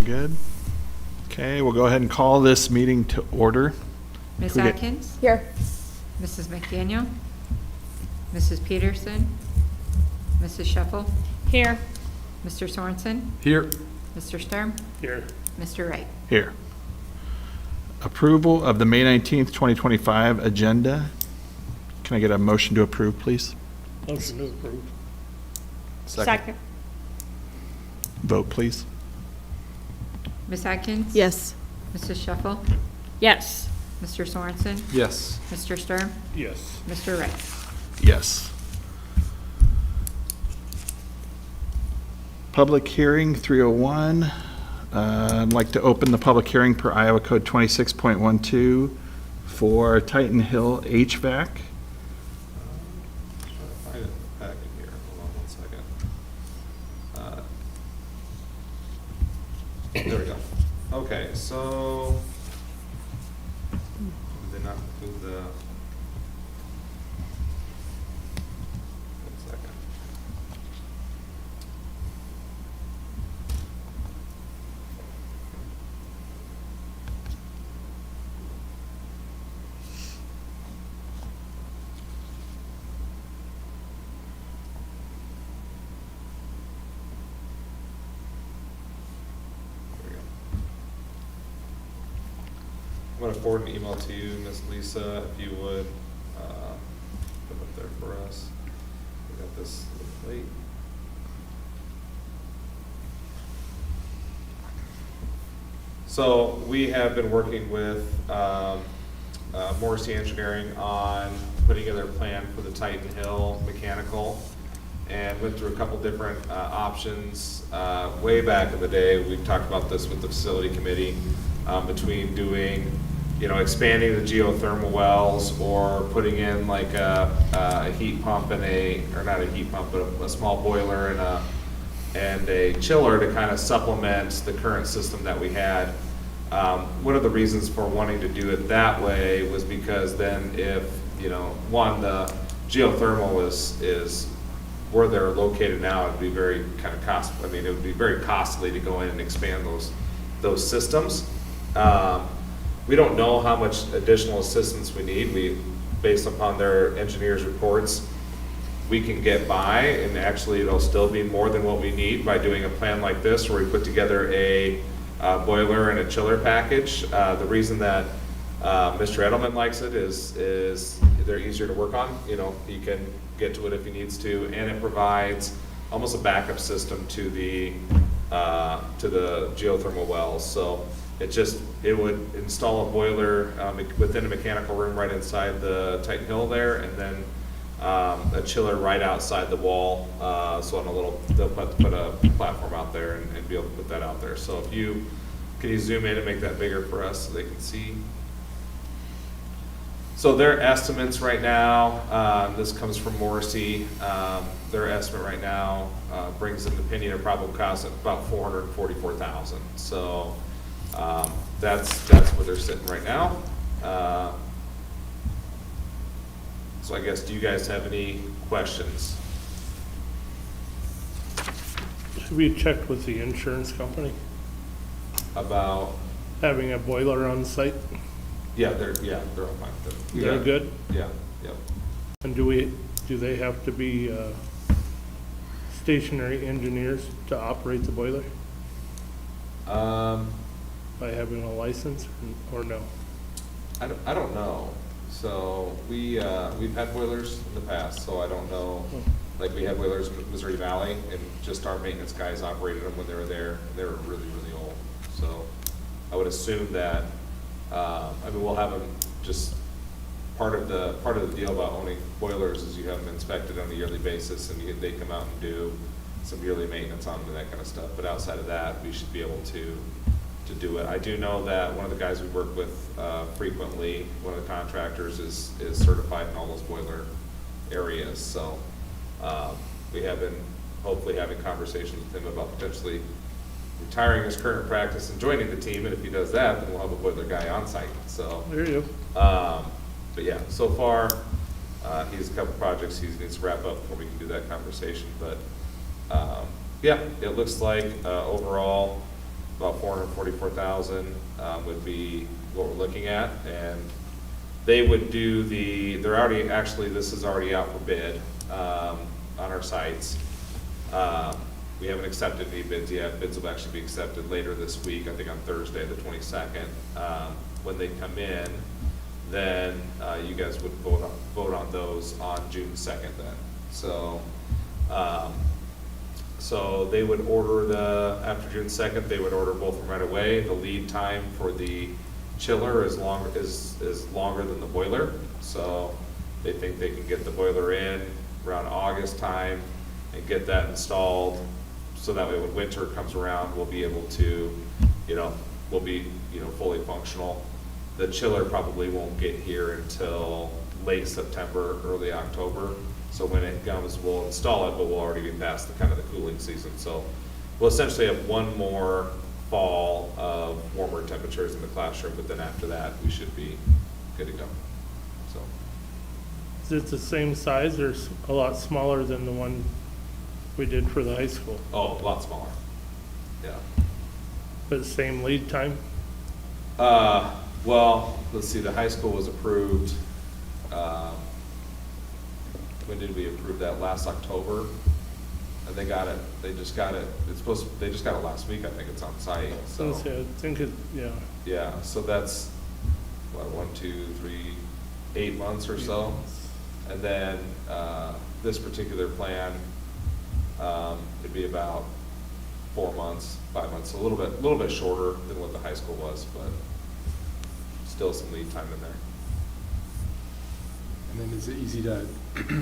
Good. Okay, we'll go ahead and call this meeting to order. Ms. Atkins? Here. Mrs. McDaniel? Mrs. Peterson? Mrs. Shuffle? Here. Mr. Sorensen? Here. Mr. Sturm? Here. Mr. Wright? Here. Approval of the May 19th, 2025 agenda. Can I get a motion to approve, please? Motion to approve. Second. Vote, please. Ms. Atkins? Yes. Mrs. Shuffle? Yes. Mr. Sorensen? Yes. Mr. Sturm? Yes. Mr. Wright? Yes. Public hearing 301. I'd like to open the public hearing per Iowa Code 26.12 for Titan Hill HVAC. Find it back in here. Hold on one second. There we go. Okay, so did not include the. One second. There we go. I'm going to forward an email to you, Miss Lisa, if you would put up there for us. We got this a little late. So we have been working with Morrissey Engineering on putting together a plan for the Titan Hill Mechanical. and went through a couple different options. Way back in the day, we talked about this with the facility committee, between doing, expanding the geothermal wells or putting in like a heat pump and or not a heat pump, but a small boiler and a chiller to kind of supplement the current system that we had. One of the reasons for wanting to do it that way was because then if, one, the geothermal is where they're located now, it'd be very kind of it would be very costly to go in and expand those systems. We don't know how much additional assistance we need. Based upon their engineers' reports, we can get by, and actually it'll still be more than what we need by doing a plan like this, where we put together a boiler and a chiller package. The reason that Mr. Edelman likes it is they're easier to work on. He can get to it if he needs to, and it provides almost a backup system to the geothermal wells. So it would install a boiler within a mechanical room right inside the Titan Hill there, and then a chiller right outside the wall. So they'll put a platform out there and be able to put that out there. So can you zoom in and make that bigger for us so they can see? So their estimates right now, this comes from Morrissey, their estimate right now brings in the opinion of probable cost at about $444,000. So that's where they're sitting right now. So I guess, do you guys have any questions? Have you checked with the insurance company, About, having a boiler on site? they're all fine. They're good? Yeah. And do they have to be stationary engineers to operate the boiler by having a license, or no? I don't know. So we've had boilers in the past, so I don't know. Like, we had boilers in Missouri Valley, and just our maintenance guys operated them when they were there, and they were really, really old. So I would assume that, we'll have them just, part of the deal about owning boilers is you have them inspected on a yearly basis, and they come out and do some yearly maintenance on them and that kind of stuff. But outside of that, we should be able to do it. I do know that one of the guys we work with frequently, one of the contractors, is certified in all those boiler areas. So we have been hopefully having conversations with him about potentially retiring his current practice and joining the team. And if he does that, then we'll have a boiler guy on site. So, There you go. but yeah, so far he has a couple projects he needs to wrap up before we can do that conversation. But yeah, it looks like overall about $444,000 would be what we're looking at, and they would do this is already out for bid on our sites. We haven't accepted any bids yet. Bids will actually be accepted later this week, I think on Thursday, the 22nd. When they come in, then you guys would vote on those on June 2nd then. So they would order after June 2nd, they would order both of them right away. The lead time for the chiller is longer than the boiler. So they think they can get the boiler in around August time and get that installed. So that way when winter comes around, we'll be able to, we'll be, fully functional. The chiller probably won't get here until late September, early October. So when it comes, we'll install it, but we'll already be past the cooling season. So we'll essentially have one more fall of warmer temperatures in the classroom, but then after that, we should be good to go. So Is it the same size or a lot smaller than the one we did for the high school? a lot smaller. Yeah. But same lead time? Well, let's see, the high school was approved, when did we approve that? Last October? And they just got it last week, I think it's on site, so. I think it, yeah. Yeah, so that's, 8 months or so. And then, this particular plan, it'd be about 4 months, 5 months, a little bit shorter than what the high school was, but still some lead time in there. And then is it easy to,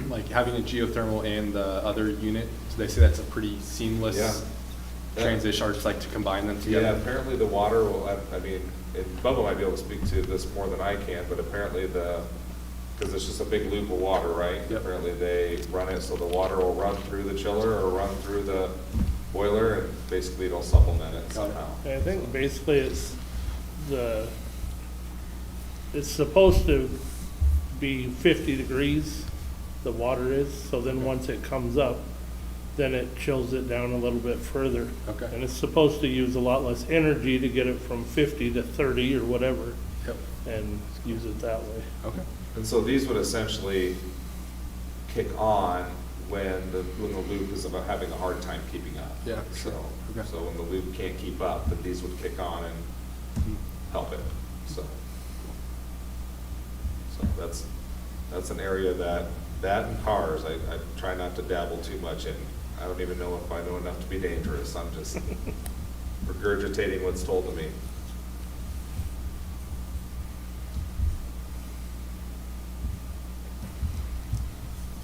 like, having a geothermal and the other unit, so they say that's a pretty seamless Yeah. transition, or just like to combine them Yeah, together? apparently the water will, I mean, Bubba might be able to speak to this more than I can, but apparently because it's just a big loop of water, right? Yep. Apparently they run it so the water will run through the chiller or run through the boiler, and basically it'll supplement it Got it. somehow. I think basically it's supposed to be 50 degrees, the water is, so then once it comes up, then it chills it down a little bit further. Okay. And it's supposed to use a lot less energy to get it from 50 to 30 or whatever, Yep. and use it that way. Okay. And so these would essentially kick on when the loop is about having a hard time keeping up. Yeah, So, sure. Okay. so when the loop can't keep up, then these would kick on and help it, so. So that's an area that and cars, I try not to dabble too much in. I don't even know if I know enough to be dangerous, I'm just regurgitating what's told to me.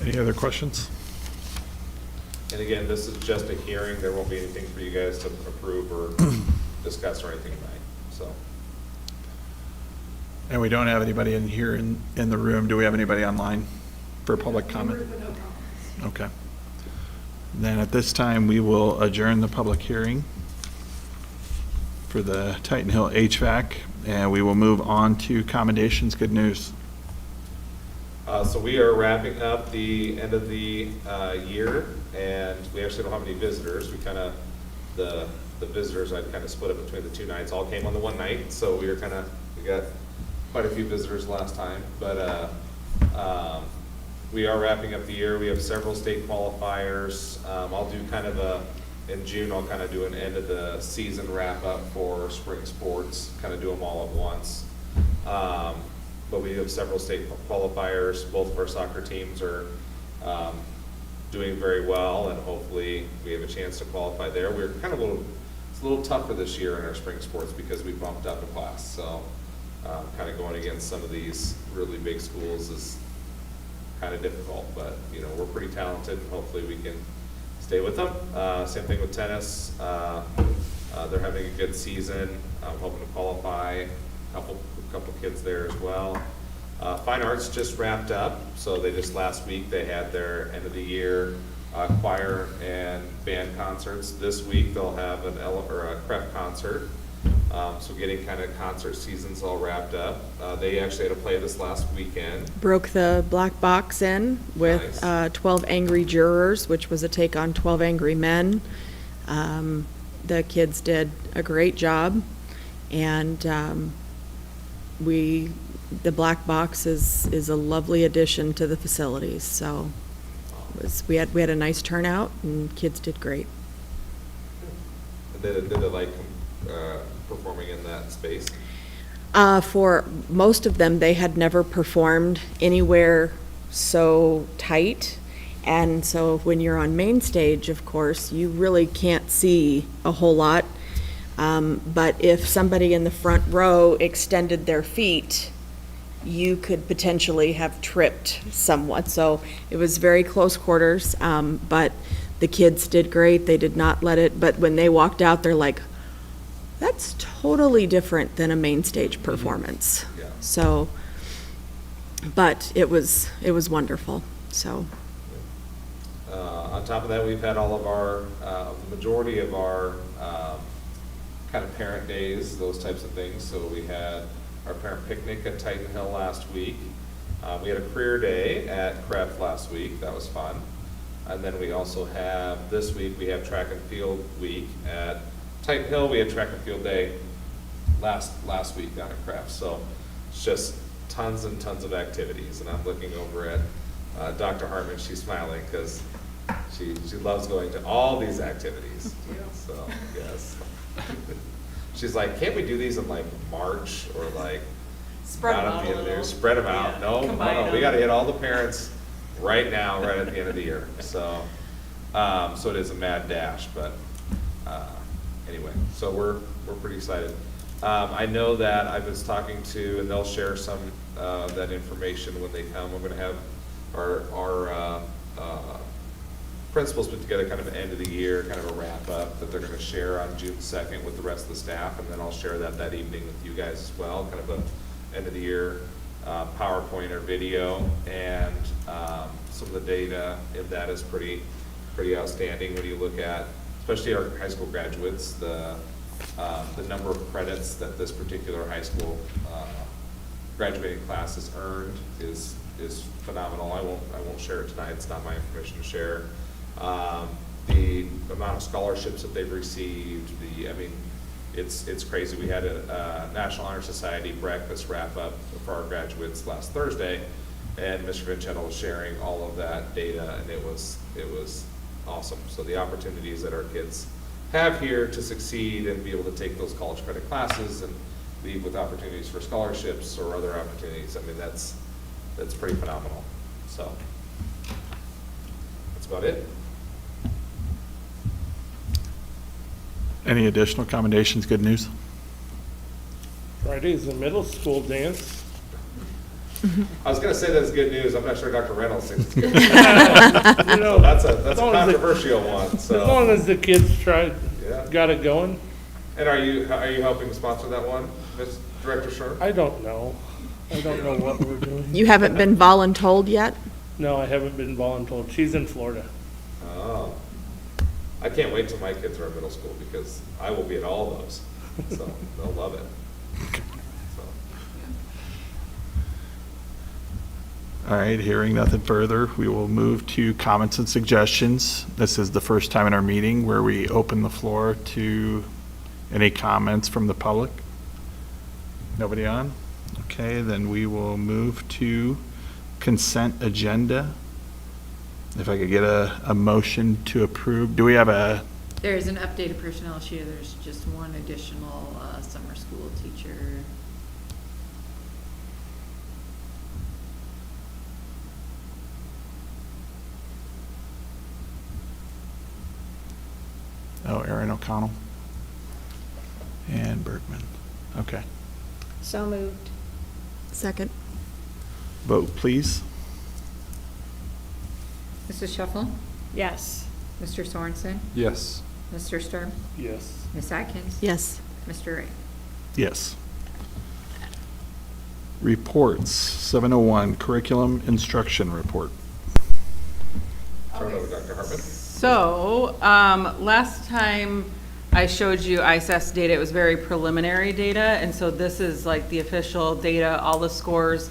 Any other questions? And again, this is just a hearing, there won't be anything for you guys to approve or discuss or anything tonight, so. And we don't have anybody in here in the room. Do we have anybody online for public comment? Okay. Then at this time, we will adjourn the public hearing for the Titan Hill HVAC, and we will move on to commendations. Good news. So we are wrapping up the end of the year, and we actually don't have any visitors. We kind of, the visitors, I kind of split up between the two nights, all came on the one night, so we got quite a few visitors last time, but we are wrapping up the year. We have several state qualifiers. I'll do kind of in June, I'll kind of do an end of the season wrap up for spring sports, kind of do them all at once. But we have several state qualifiers. Both of our soccer teams are doing very well, and hopefully we have a chance to qualify there. We're kind of it's a little tougher this year in our spring sports because we bumped up a class. So kind of going against some of these really big schools is kind of difficult, but you know, we're pretty talented, and hopefully we can stay with them. Same thing with tennis. They're having a good season. I'm hoping to qualify. A couple kids there as well. Fine Arts just wrapped up, so they just last week they had their end of the year choir and band concerts. This week they'll have a CREF concert. So getting kind of concert seasons all wrapped up. They actually had a play this last weekend. Broke the black box in with Nice. 12 Angry Jurors, which was a take on 12 Angry Men. The kids did a great job, and the black box is a lovely addition to the facilities. So we had a nice turnout, and kids did great. Did they like performing in that space? For most of them, they had never performed anywhere so tight. And so when you're on main stage, of course, you really can't see a whole lot. But if somebody in the front row extended their feet, you could potentially have tripped somewhat. So it was very close quarters, but the kids did great. They did not let it, but when they walked out, they're like, that's totally different than a main stage performance. Yeah. So, but it was wonderful, so. On top of that, we've had all of our, the majority of our kind of parent days, those types of things. So we had our parent picnic at Titan Hill last week. We had a career day at CREF last week. That was fun. And then we also have, this week, we have track and field week at Titan Hill. We had track and field day last week down at CREF. So it's just tons and tons of activities. And I'm looking over at Dr. Hartman. She's smiling because she loves going to all these activities. So, yes. She's like, can't we do these in like March or like Spread not them at out the a end of the year? little. Spread them out. Yeah, No, combine we got to them. hit all the parents right now, right at the end of the year. So, so it is a mad dash, but anyway, so we're pretty excited. I know that I was talking to, and they'll share some of that information when they come. We're gonna have our principals put together kind of an end of the year, kind of a wrap up that they're gonna share on June 2nd with the rest of the staff, and then I'll share that evening with you guys as well, kind of a end of the year PowerPoint or video, and some of the data in that is pretty outstanding when you look at, especially our high school graduates, the number of credits that this particular high school graduating class has earned is phenomenal. I won't share it tonight. It's not my information to share. The amount of scholarships that they've received, it's crazy. We had a National Honor Society breakfast wrap up for our graduates last Thursday, and Mr. Vinchetto was sharing all of that data, and it was awesome. So the opportunities that our kids have here to succeed and be able to take those college credit classes and leave with opportunities for scholarships or other opportunities, that's pretty phenomenal. So that's about it. Any additional commendations, good news? Friday's the middle school dance. I was gonna say that's good news. I'm not sure Dr. Reynolds thinks it's good. You know, That's a as long as the- controversial one, As long so. as the kids tried, Yeah. got it going. And are you helping sponsor that one, Ms. Director Shore? I don't know. I don't know what we're doing. You haven't been voluntold yet? No, I haven't been voluntold. She's in Florida. Oh. I can't wait till my kids are in middle school because I will be at all those, so they'll love it. So. All right, hearing nothing further, we will move to comments and suggestions. This is the first time in our meeting where we open the floor to any comments from the public. Nobody on? Okay, then we will move to consent agenda. If I could get a motion to approve. Do we have a, There is an updated personnel sheet. There's just one additional summer school teacher. oh, Erin O'Connell and Bergman. Okay. So moved. Second? Vote, please. Mrs. Shuffle? Yes. Mr. Sorensen? Yes. Mr. Sturm? Yes. Ms. Atkins? Yes. Mr. Wright? Yes. Reports, 701, curriculum instruction report. Turn it over to Dr. Hartman. So, last time I showed you ISS data, it was very preliminary data, and so this is like the official data, all the scores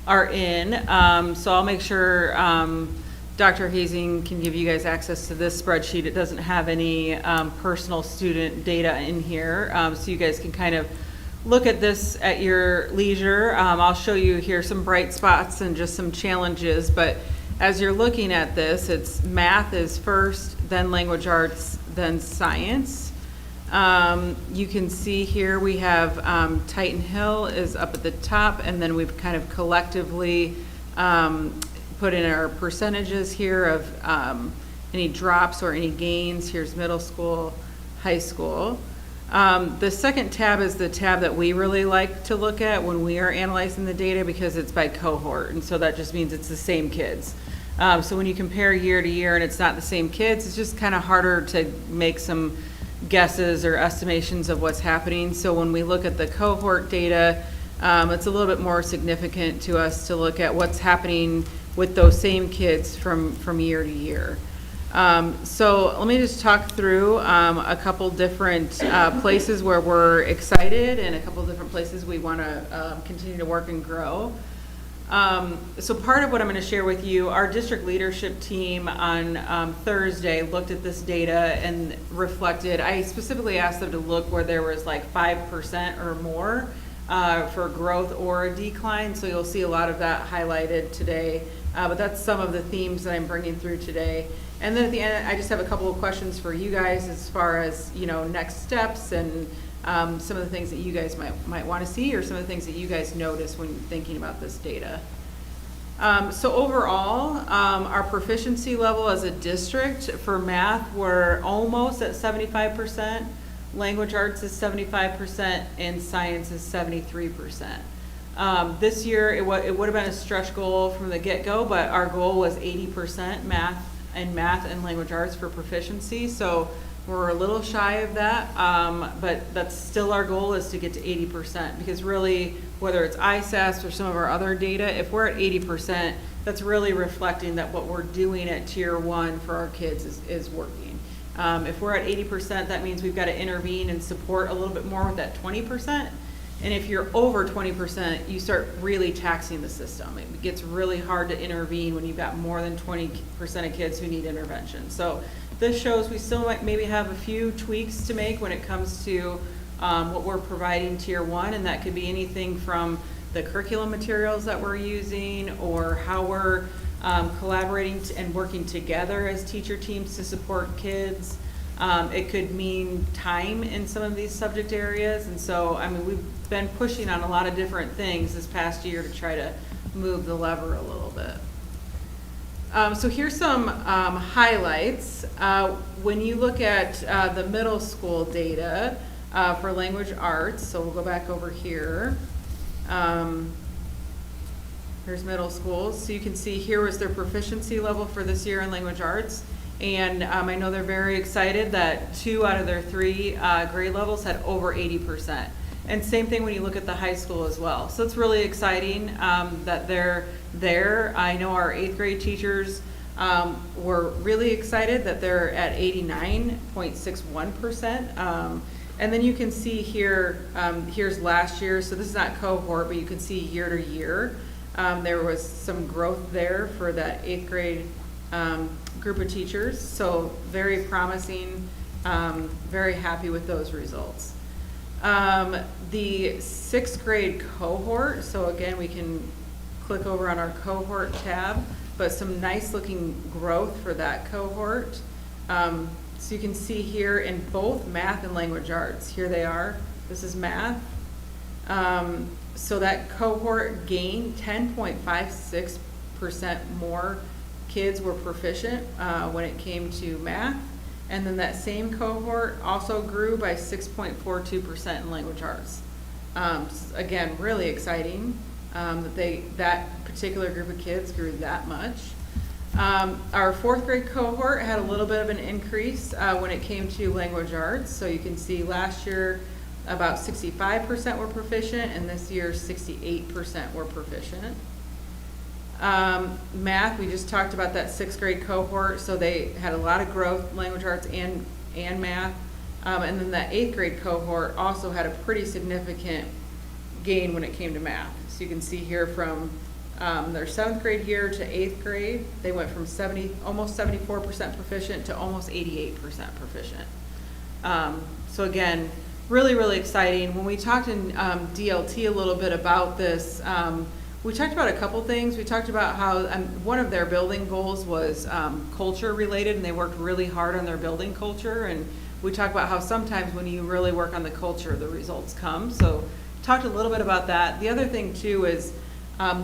are in. So I'll make sure Dr. Hazing can give you guys access to this spreadsheet. It doesn't have any personal student data in here, so you guys can kind of look at this at your leisure. I'll show you here some bright spots and just some challenges, but as you're looking at this, it's math is first, then language arts, then science. You can see here we have Titan Hill is up at the top, and then we've kind of collectively put in our percentages here of any drops or any gains. Here's middle school, high school. The second tab is the tab that we really like to look at when we are analyzing the data because it's by cohort, and so that just means it's the same kids. So when you compare year to year and it's not the same kids, it's just kind of harder to make some guesses or estimations of what's happening. So when we look at the cohort data, it's a little bit more significant to us to look at what's happening with those same kids from year to year. So let me just talk through a couple different places where we're excited and a couple different places we want to continue to work and grow. So part of what I'm going to share with you, our district leadership team on Thursday looked at this data and reflected. I specifically asked them to look where there was like 5% or more for growth or a decline. So you'll see a lot of that highlighted today. But that's some of the themes that I'm bringing through today. And then at the end, I just have a couple of questions for you guys as far as, you know, next steps and some of the things that you guys might want to see or some of the things that you guys notice when thinking about this data. So overall, our proficiency level as a district for math, we're almost at 75%. language arts is 75%, and science is 73%. This year, it would have been a stretch goal from the get-go, but our goal was 80% math and language arts for proficiency, so we're a little shy of that, but that's still our goal, is to get to 80%, because really, whether it's ISASS or some of our other data, if we're at 80%, that's really reflecting that what we're doing at Tier 1 for our kids is working. If we're at 80%, that means we've got to intervene and support a little bit more with that 20%. And if you're over 20%, you start really taxing the system. It gets really hard to intervene when you've got more than 20% of kids who need intervention. So this shows we still might maybe have a few tweaks to make when it comes to what we're providing Tier 1, and that could be anything from the curriculum materials that we're using, or how we're collaborating and working together as teacher teams to support kids. It could mean time in some of these subject areas, and so, I mean, we've been pushing on a lot of different things this past year to try to move the lever a little bit. So here's some highlights. When you look at the middle school data for language arts, so we'll go back over here. Here's middle schools. So you can see here was their proficiency level for this year in language arts. And I know they're very excited that 2 out of their 3 grade levels had over 80%. And same thing when you look at the high school as well. So it's really exciting that they're there. I know our 8th grade teachers were really excited that they're at 89.61%. And then you can see here, here's last year. So this is not cohort, but you can see year to year. There was some growth there for that 8th grade group of teachers. So very promising, very happy with those results. The 6th grade cohort, so again, we can click over on our cohort tab, but some nice looking growth for that cohort. So you can see here in both math and language arts, here they are, this is math. So that cohort gained 10.56% more kids were proficient when it came to math. And then that same cohort also grew by 6.42% in language arts. Again, really exciting that particular group of kids grew that much. Our 4th grade cohort had a little bit of an increase when it came to language arts. So you can see last year about 65% were proficient, and this year 68% were proficient. Math, we just talked about that 6th grade cohort, so they had a lot of growth, language arts and math. And then that 8th grade cohort also had a pretty significant gain when it came to math. So you can see here from their 7th grade year to 8th grade, they went from almost 74% proficient to almost 88% proficient. So again, really, really exciting. When we talked in DLT a little bit about this, we talked about a couple things. We talked about how one of their building goals was culture related, and they worked really hard on their building culture. And we talked about how sometimes when you really work on the culture, the results come. So talked a little bit about that. The other thing too is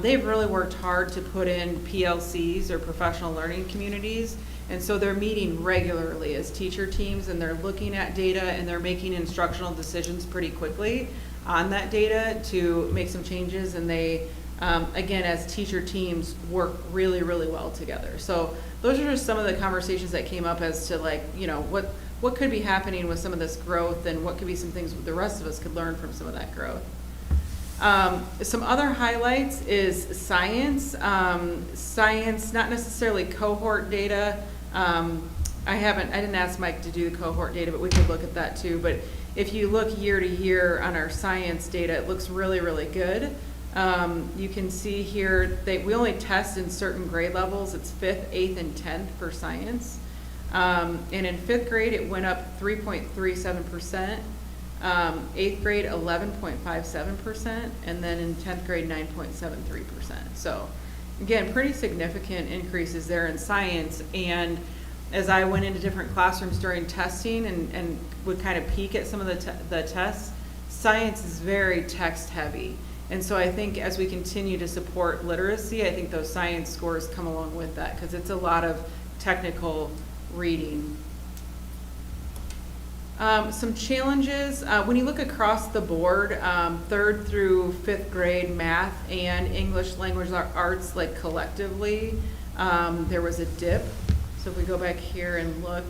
they've really worked hard to put in PLCs, or professional learning communities. And so they're meeting regularly as teacher teams, and they're looking at data, and they're making instructional decisions pretty quickly on that data to make some changes. And they, again, as teacher teams, work really, really well together. So those are just some of the conversations that came up as to, like, you know, what could be happening with some of this growth, and what could be some things the rest of us could learn from some of that growth. Some other highlights is science. Science, not necessarily cohort data. I didn't ask Mike to do the cohort data, but we could look at that too. But if you look year to year on our science data, it looks really, really good. You can see here we only test in certain grade levels. It's 5th, 8th, and 10th for science. And in 5th grade, it went up 3.37%. 8th grade, 11.57%, and then in 10th grade, 9.73%. So again, pretty significant increases there in science. And as I went into different classrooms during testing and would kind of peek at some of the tests, science is very text heavy. And so I think as we continue to support literacy, I think those science scores come along with that, because it's a lot of technical reading. Some challenges, when you look across the board, third through fifth grade math and English language arts, like collectively, there was a dip. So if we go back here and look,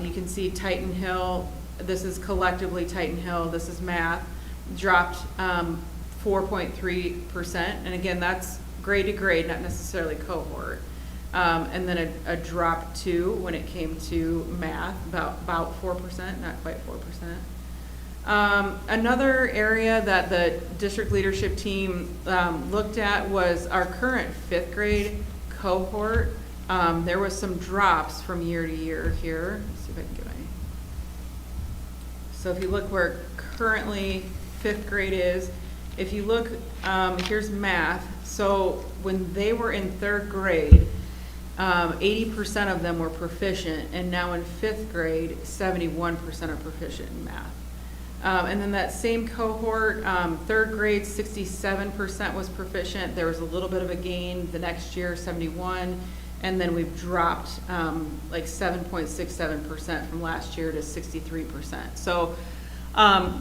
you can see Titan Hill, this is collectively Titan Hill, this is math, dropped 4.3%. And again, that's grade to grade, not necessarily cohort. And then a drop too when it came to math, about 4%, not quite 4%. Another area that the district leadership team looked at was our current fifth grade cohort. There was some drops from year to year here. Let's see if I can get my. So if you look where currently fifth grade is, if you look, here's math. So when they were in third grade, 80% of them were proficient, and now in fifth grade, 71% are proficient in math. And then that same cohort, third grade, 67% was proficient. There was a little bit of a gain the next year, 71, and then we've dropped like 7.67% from last year to 63%. So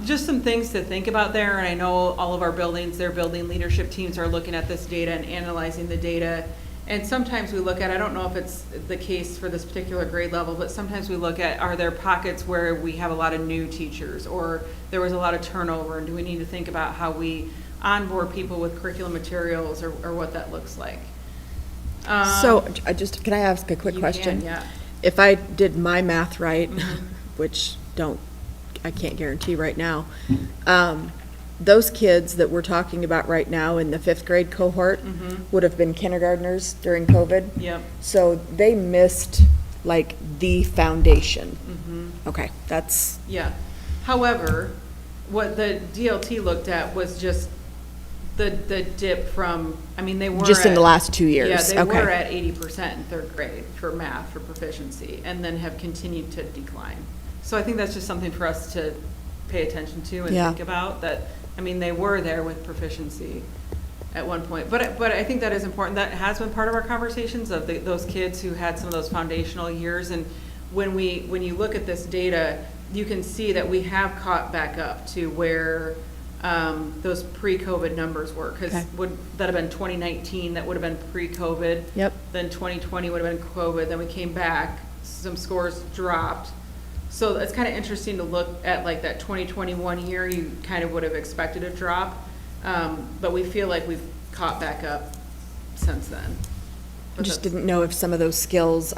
just some things to think about there, and I know all of our buildings, their building leadership teams are looking at this data and analyzing the data. And sometimes we look at, I don't know if it's the case for this particular grade level, but sometimes we look at, are there pockets where we have a lot of new teachers, or there was a lot of turnover, and do we need to think about how we onboard people with curriculum materials, or what that looks like? So, can I ask a quick You question? can, yeah. If I did my math right, Mhm. which I can't guarantee right now, those kids that we're talking about right now in the fifth grade cohort Mhm. would have been kindergartners during COVID. Yep. So they missed like the foundation. Mhm. Okay, that's, Yeah. However, what the DLT looked at was just the dip from, I mean, they were just in the at- last 2 years. Yeah, they Okay. were at 80% in third grade for math, for proficiency, and then have continued to decline. So I think that's just something for us to pay attention to and Yeah. think about, that, I mean, they were there with proficiency at one point. But I think that is important. That has been part of our conversations of those kids who had some of those foundational years. And when you look at this data, you can see that we have caught back up to where those pre-COVID numbers were. Because Okay. would that have been 2019? That would have been pre-COVID. Yep. Then 2020 would have been COVID. Then we came back, some scores dropped. So it's kind of interesting to look at like that 2021 year, you kind of would have expected a drop. But we feel like we've caught back up since then. I But just that's- didn't know if some of those skills,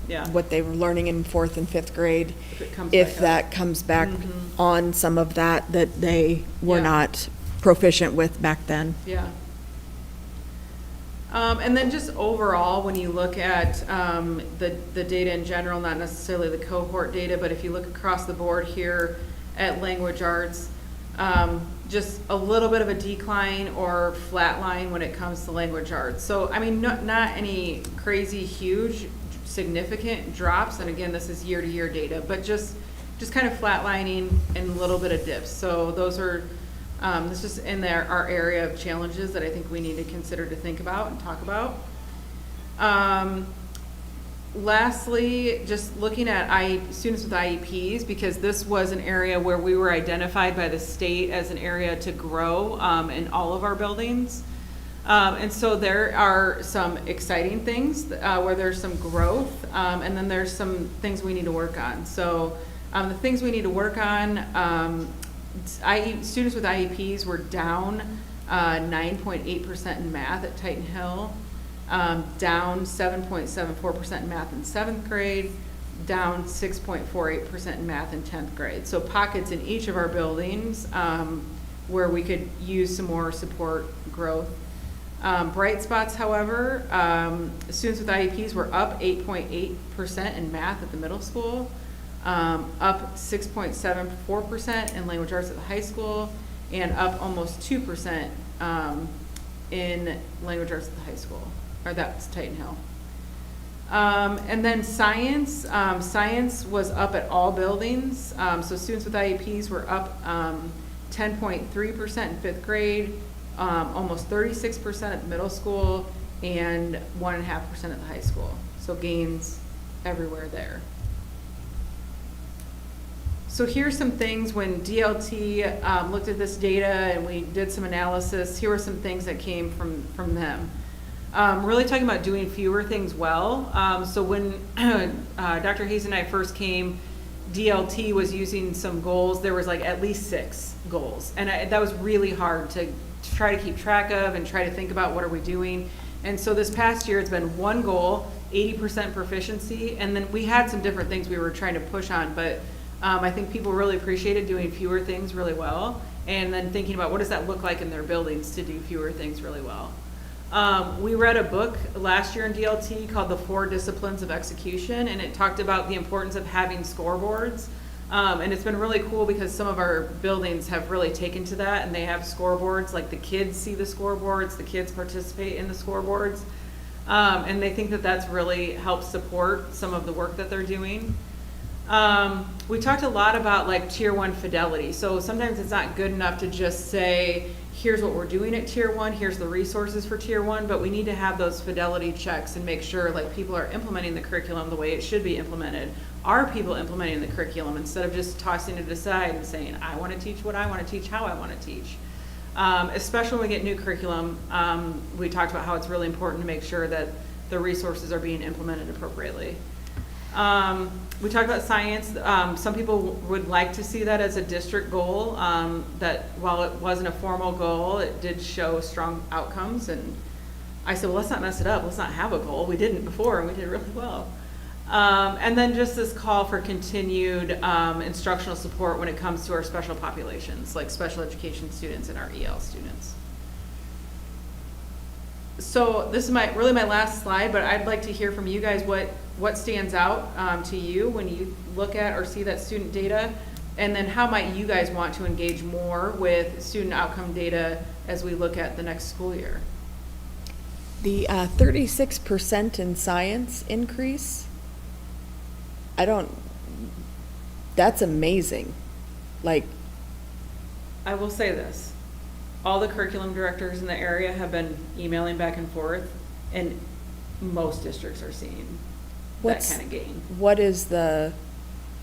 Yeah. what they were learning in fourth and fifth grade, If it comes if back up. that comes back Mhm. on some of that they were Yeah. not proficient with back then. Yeah. And then just overall, when you look at the data in general, not necessarily the cohort data, but if you look across the board here at language arts, just a little bit of a decline or flat line when it comes to language arts. So, I mean, not any crazy, huge, significant drops. And again, this is year-to-year data, but just kind of flatlining and a little bit of dips. So those are, this is in our area of challenges that I think we need to consider to think about and talk about. Lastly, just looking at students with IEPs, because this was an area where we were identified by the state as an area to grow in all of our buildings. And so there are some exciting things where there's some growth, and then there's some things we need to work on. So the things we need to work on, students with IEPs were down 9.8% in math at Titan Hill, down 7.74% in math in seventh grade, down 6.48% in math in 10th grade. So pockets in each of our buildings where we could use some more support growth. Bright spots, however, students with IEPs were up 8.8% in math at the middle school, up 6.74% in language arts at the high school, and up almost 2% in language arts at the high school, or that's Titan Hill. And then science, science was up at all buildings. So students with IEPs were up 10.3% in fifth grade, almost 36% at the middle school, and 1.5% at the high school. So gains everywhere there. So here's some things when DLT looked at this data and we did some analysis, here were some things that came from them. Really talking about doing fewer things well. So when Dr. Hayes and I first came, DLT was using some goals. There was like at least 6 goals. And that was really hard to try to keep track of and try to think about what are we doing. And so this past year, it's been 1 goal, 80% proficiency. And then we had some different things we were trying to push on, but I think people really appreciated doing fewer things really well. And then thinking about what does that look like in their buildings to do fewer things really well. We read a book last year in DLT called The 4 Disciplines of Execution, and it talked about the importance of having scoreboards. And it's been really cool because some of our buildings have really taken to that, and they have scoreboards, like the kids see the scoreboards, the kids participate in the scoreboards. And they think that that's really helped support some of the work that they're doing. We talked a lot about like tier 1 fidelity. So sometimes it's not good enough to just say, here's what we're doing at tier 1, here's the resources for tier 1, but we need to have those fidelity checks and make sure like people are implementing the curriculum the way it should be implemented. Are people implementing the curriculum instead of just tossing it aside and saying, I want to teach what I want to teach, how I want to teach. Especially when we get new curriculum, we talked about how it's really important to make sure that the resources are being implemented appropriately. We talked about science. Some people would like to see that as a district goal, that while it wasn't a formal goal, it did show strong outcomes. And I said, well, let's not mess it up. Let's not have a goal. We didn't before, and we did really well. And then just this call for continued instructional support when it comes to our special populations, like special education students and our EL students. So this is really my last slide, but I'd like to hear from you guys what stands out to you when you look at or see that student data, and then how might you guys want to engage more with student outcome data as we look at the next school year? The 36% in science increase, that's amazing. Like, I will say this, all the curriculum directors in the area have been emailing back and forth, and most districts are seeing that kind of gain. What is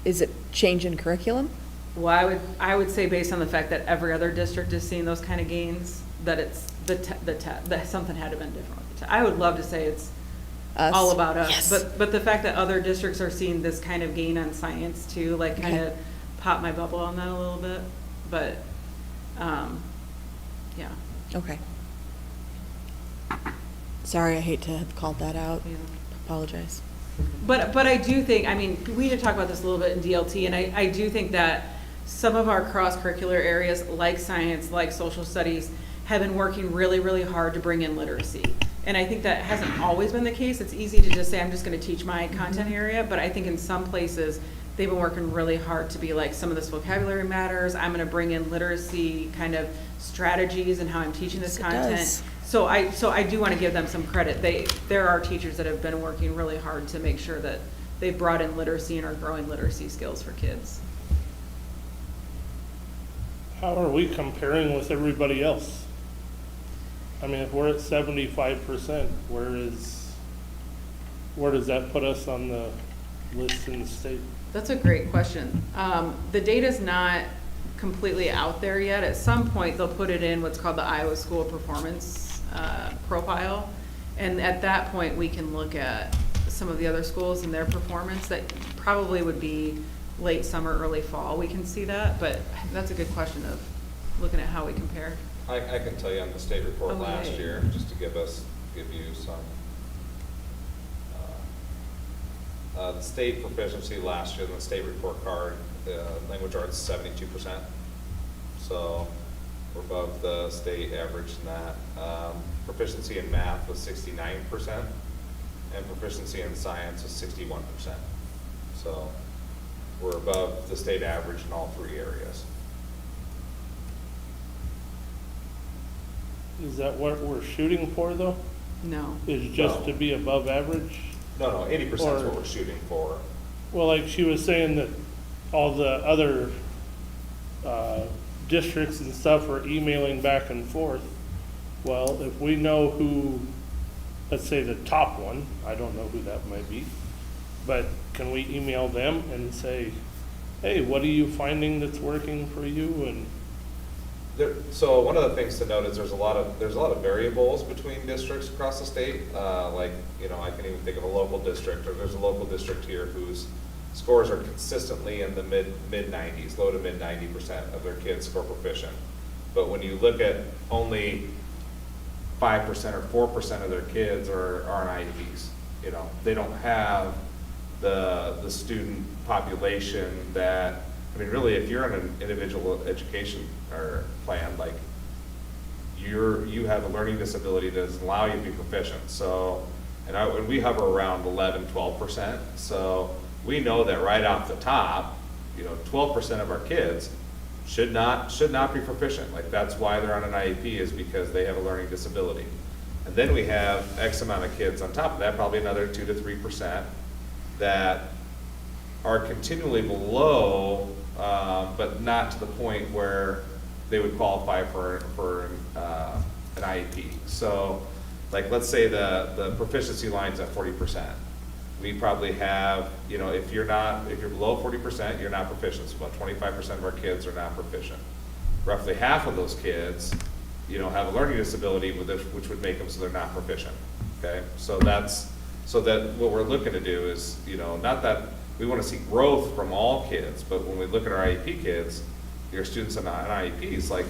is it change in curriculum? Well, I would say based on the fact that every other district is seeing those kind of gains, that it's that something had to have been different with the test. I would love to say it's Us? all about us, Yes. but the fact that other districts are seeing this kind of gain on science too, like kind Okay. of pop my bubble on that a little bit, but, yeah. Okay. Sorry, I hate to have called that out. Yeah. Apologize. But I do think, I mean, we did talk about this a little bit in DLT, and I do think that some of our cross-curricular areas, like science, like social studies, have been working really, really hard to bring in literacy. And I think that hasn't always been the case. It's easy to just say, I'm just gonna teach my content area, but I think in some places, they've been working really hard to be like, some of this vocabulary matters, I'm gonna bring in literacy kind of strategies and how I'm teaching this Yes, it content. does. So I do want to give them some credit. There are teachers that have been working really hard to make sure that they've brought in literacy and are growing literacy skills for kids. How are we comparing with everybody else? I mean, if we're at 75%, where does that put us on the list in the state? That's a great question. The data's not completely out there yet. At some point, they'll put it in what's called the Iowa School Performance profile. And at that point, we can look at some of the other schools and their performance. That probably would be late summer, early fall. We can see that, but that's a good question of looking at how we compare. I can tell you on the state report Okay. last year, just to give you some. The state proficiency last year, the state report card, language arts 72%. So we're above the state average in that. Proficiency in math was 69%, and proficiency in science was 61%. So we're above the state average in all 3 areas. Is that what we're shooting for, though? No. Is just No. to be above average? No, 80% is Or- what we're shooting for. Well, like she was saying that all the other districts and stuff are emailing back and forth. Well, if we know who, let's say the top one, I don't know who that might be, but can we email them and say, hey, what are you finding that's working for you? And So one of the things to note is there's a lot of variables between districts across the state. Like, you know, I can even think of a local district, or there's a local district here whose scores are consistently in the mid 90s, low to mid 90% of their kids score proficient. But when you look at only 5% or 4% of their kids are on IEPs, you know, they don't have the student population that, I mean, really, if you're in an individual education or plan, like, you have a learning disability that doesn't allow you to be proficient. So, and we hover around 11, 12%. So we know that right off the top, you know, 12% of our kids should not be proficient. Like, that's why they're on an IEP, is because they have a learning disability. And then we have X amount of kids on top of that, probably another 2 to 3%, that are continually below, but not to the point where they would qualify for an IEP. So, like, let's say the proficiency line's at 40%. We probably have, you know, if you're below 40%, you're not proficient. So about 25% of our kids are not proficient. Roughly half of those kids, you know, have a learning disability which would make them so they're not proficient. Okay, so that what we're looking to do is, you know, not that we want to see growth from all kids, but when we look at our IEP kids, your students on IEPs, like,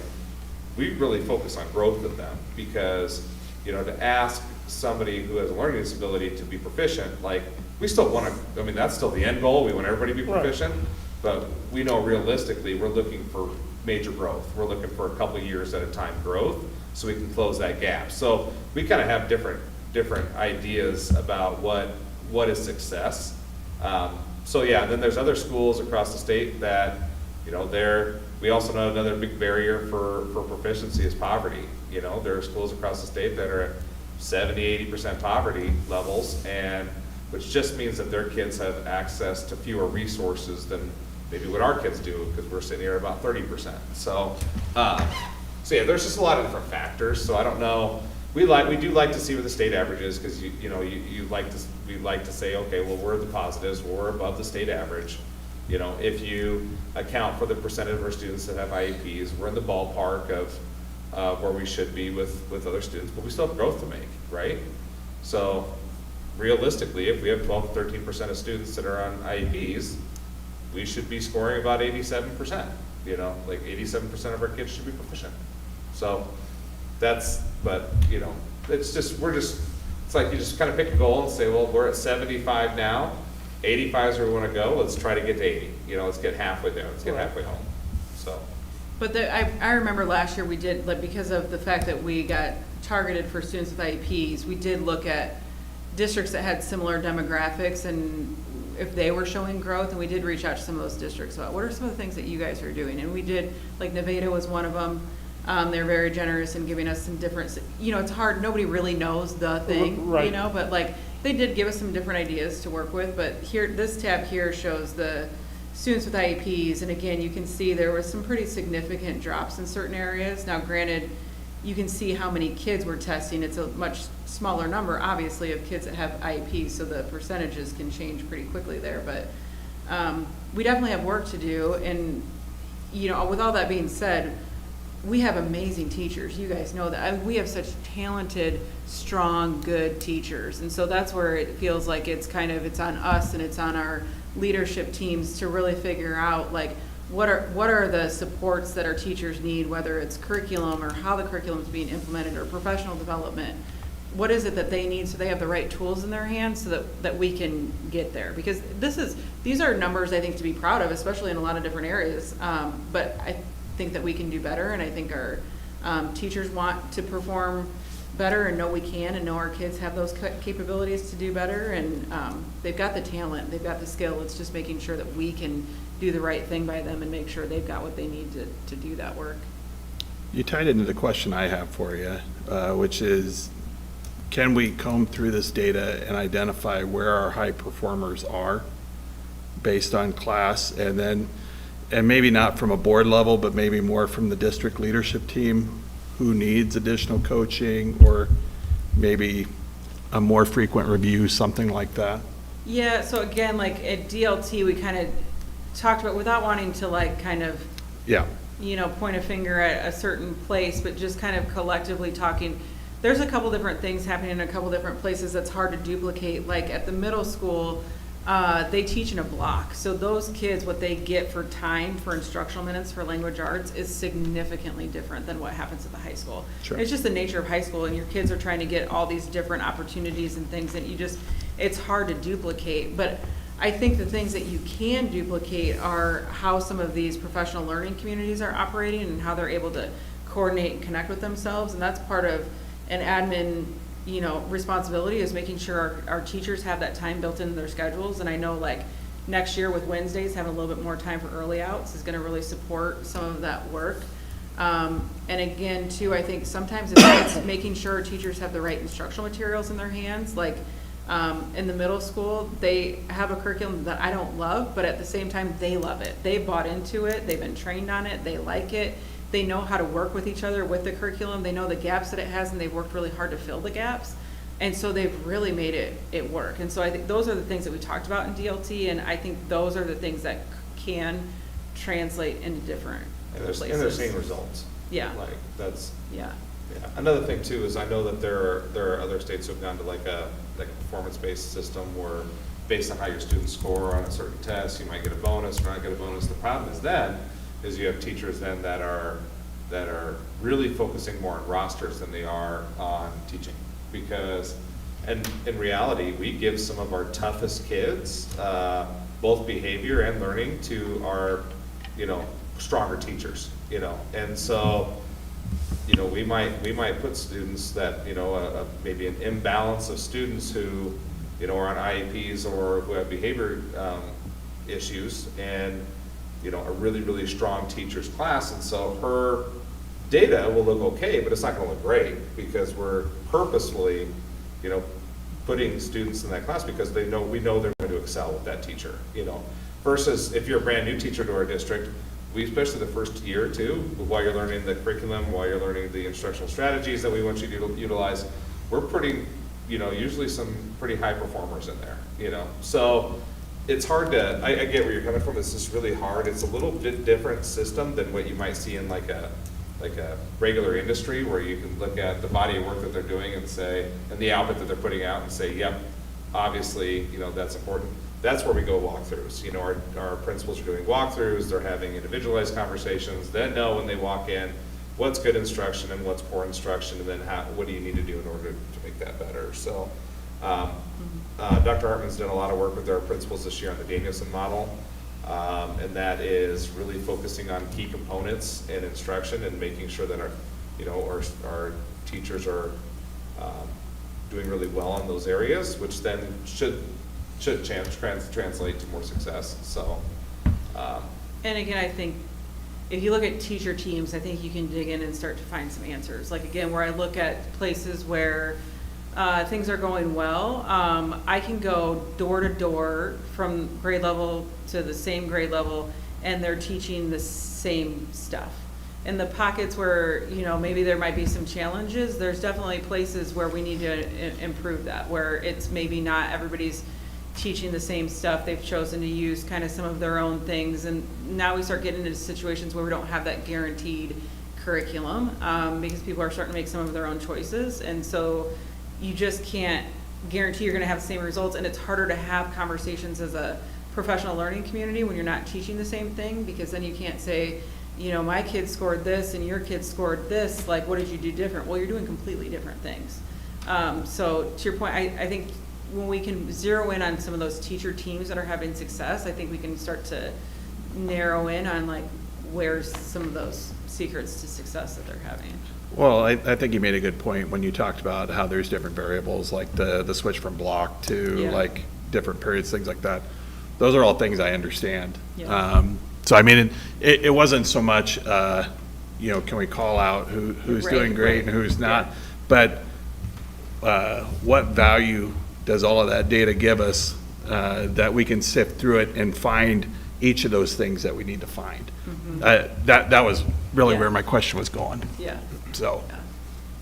we really focus on growth with them, because, you know, to ask somebody who has a learning disability to be proficient, like, we still want to, I mean, that's still the end goal, we want everybody to be Right. proficient, but we know realistically, we're looking for major growth. We're looking for a couple of years at a time growth, so we can close that gap. So we kind of have different ideas about what is success. So yeah, then there's other schools across the state that, you know, we also know another big barrier for proficiency is poverty. You know, there are schools across the state that are at 70-80% poverty levels, and which just means that their kids have access to fewer resources than maybe what our kids do, because we're sitting here at about 30%. So yeah, there's just a lot of different factors. So I don't know. We do like to see what the state average is, because we like to say, okay, well, we're the positives, we're above the state average. You know, if you account for the percentage of our students that have IEPs, we're in the ballpark of where we should be with other students, but we still have growth to make, right? So realistically, if we have 12 to 13% of students that are on IEPs, we should be scoring about 87%. You know, like 87% of our kids should be proficient. So but you know, it's like you just kind of pick a goal and say, well, we're at 75 now, 85 is where we want to go, let's try to get to 80. You know, let's get halfway there, let's get halfway home, so. But I remember last year we did, like, because of the fact that we got targeted for students with IEPs, we did look at districts that had similar demographics and if they were showing growth, and we did reach out to some of those districts about what are some of the things that you guys are doing. And we did, like, Nevada was one of them. They're very generous in giving us some different, you know, it's hard, nobody really knows the thing, Right. you know, but like, they did give us some different ideas to work with. But here, this tab here shows the students with IEPs, and again, you can see there was some pretty significant drops in certain areas. Now, granted, you can see how many kids we're testing. It's a much smaller number, obviously, of kids that have IEPs, so the percentages can change pretty quickly there. But we definitely have work to do. And, you know, with all that being said, we have amazing teachers. You guys know that. I mean, we have such talented, strong, good teachers. And so that's where it feels like it's on us and it's on our leadership teams to really figure out, like, what are the supports that our teachers need, whether it's curriculum or how the curriculum is being implemented or professional development. What is it that they need so they have the right tools in their hands so that we can get there? Because these are numbers I think to be proud of, especially in a lot of different areas. But I think that we can do better, and I think our teachers want to perform better and know we can, and know our kids have those capabilities to do better, and they've got the talent, they've got the skill. It's just making sure that we can do the right thing by them and make sure they've got what they need to do that work. You tied into the question I have for you, which is, can we comb through this data and identify where our high performers are based on class, and maybe not from a board level, but maybe more from the district leadership team who needs additional coaching, or maybe a more frequent review, something like that? Yeah, so again, like at DLT, we kind of talked about, without wanting to like kind of, Yeah, point a finger at a certain place, but just kind of collectively talking. There's a couple different things happening in a couple different places that's hard to duplicate. Like at the middle school, they teach in a block. So those kids, what they get for time for instructional minutes for language arts is significantly different than what happens at the high school. Sure. It's just the nature of high school, and your kids are trying to get all these different opportunities and things, and it's hard to duplicate. But I think the things that you can duplicate are how some of these professional learning communities are operating and how they're able to coordinate and connect with themselves. And that's part of an admin, responsibility, is making sure our teachers have that time built into their schedules. And I know like next year with Wednesdays, having a little bit more time for early outs is gonna really support some of that work. And again, too, I think sometimes it's making sure teachers have the right instructional materials in their hands. Like, in the middle school, they have a curriculum that I don't love, but at the same time, they love it. They bought into it, they've been trained on it, they like it. They know how to work with each other with the curriculum, they know the gaps that it has, and they've worked really hard to fill the gaps. And so they've really made it work. And so I think those are the things that we talked about in DLT, and I think those are the things that can translate into different places. And they're seeing results. Yeah. Like, that's, Yeah. yeah. Another thing too is I know that there are other states who've gone to like a performance-based system where based on how your students score on a certain test, you might get a bonus or not get a bonus. The problem is you have teachers then that are really focusing more on rosters than they are on teaching. Because, and in reality, we give some of our toughest kids, both behavior and learning, to our, stronger teachers, and so, we might put students that, maybe an imbalance of students who, are on IEPs or who have behavior issues, and, a really, really strong teacher's class, and so her data will look okay, but it's not gonna look great, because we're purposefully, putting students in that class because we know they're going to excel with that teacher, versus if you're a brand new teacher to our district, we, especially the first year or two, while you're learning the curriculum, while you're learning the instructional strategies that we want you to utilize, we're putting, usually some pretty high performers in there, So it's hard to, I get where you're coming from. It's just really hard. It's a little bit different system than what you might see in like a regular industry, where you can look at the body of work that they're doing and say, and the output that they're putting out and say, yep, obviously, that's important. That's where we go walkthroughs. Our principals are doing walkthroughs, they're having individualized conversations, then know when they walk in what's good instruction and what's poor instruction, and then what do you need to do in order to make that better. So Dr. Hartman's done a lot of work with our principals this year on the Danielson model, and that is really focusing on key components in instruction and making sure that our teachers are doing really well in those areas, which then should translate to more success. So, And again, I think if you look at teacher teams, I think you can dig in and start to find some answers. Like again, where I look at places where things are going well, I can go door to door from grade level to the same grade level, and they're teaching the same stuff. In the pockets where, maybe there might be some challenges, there's definitely places where we need to improve that, where it's maybe not everybody's teaching the same stuff. They've chosen to use kind of some of their own things, and now we start getting into situations where we don't have that guaranteed curriculum, because people are starting to make some of their own choices, and so you just can't guarantee you're going to have the same results, and it's harder to have conversations as a professional learning community when you're not teaching the same thing, because then you can't say, my kid scored this and your kid scored this, like what did you do different? Well, you're doing completely different things. So to your point, I think when we can zero in on some of those teacher teams that are having success, I think we can start to narrow in on like where's some of those secrets to success that they're having. well, I think you made a good point when you talked about how there's different variables, like the switch from block to Yeah. like different periods, things like that. Those are all things I understand. Yeah. So I mean, it wasn't so much, can we call out who's doing Right, great right. and who's not? Yeah. But what value does all of that data give us, that we can sift through it and find each of those things that we need to find? That was really Yeah. where my question was going. Yeah, So, yeah,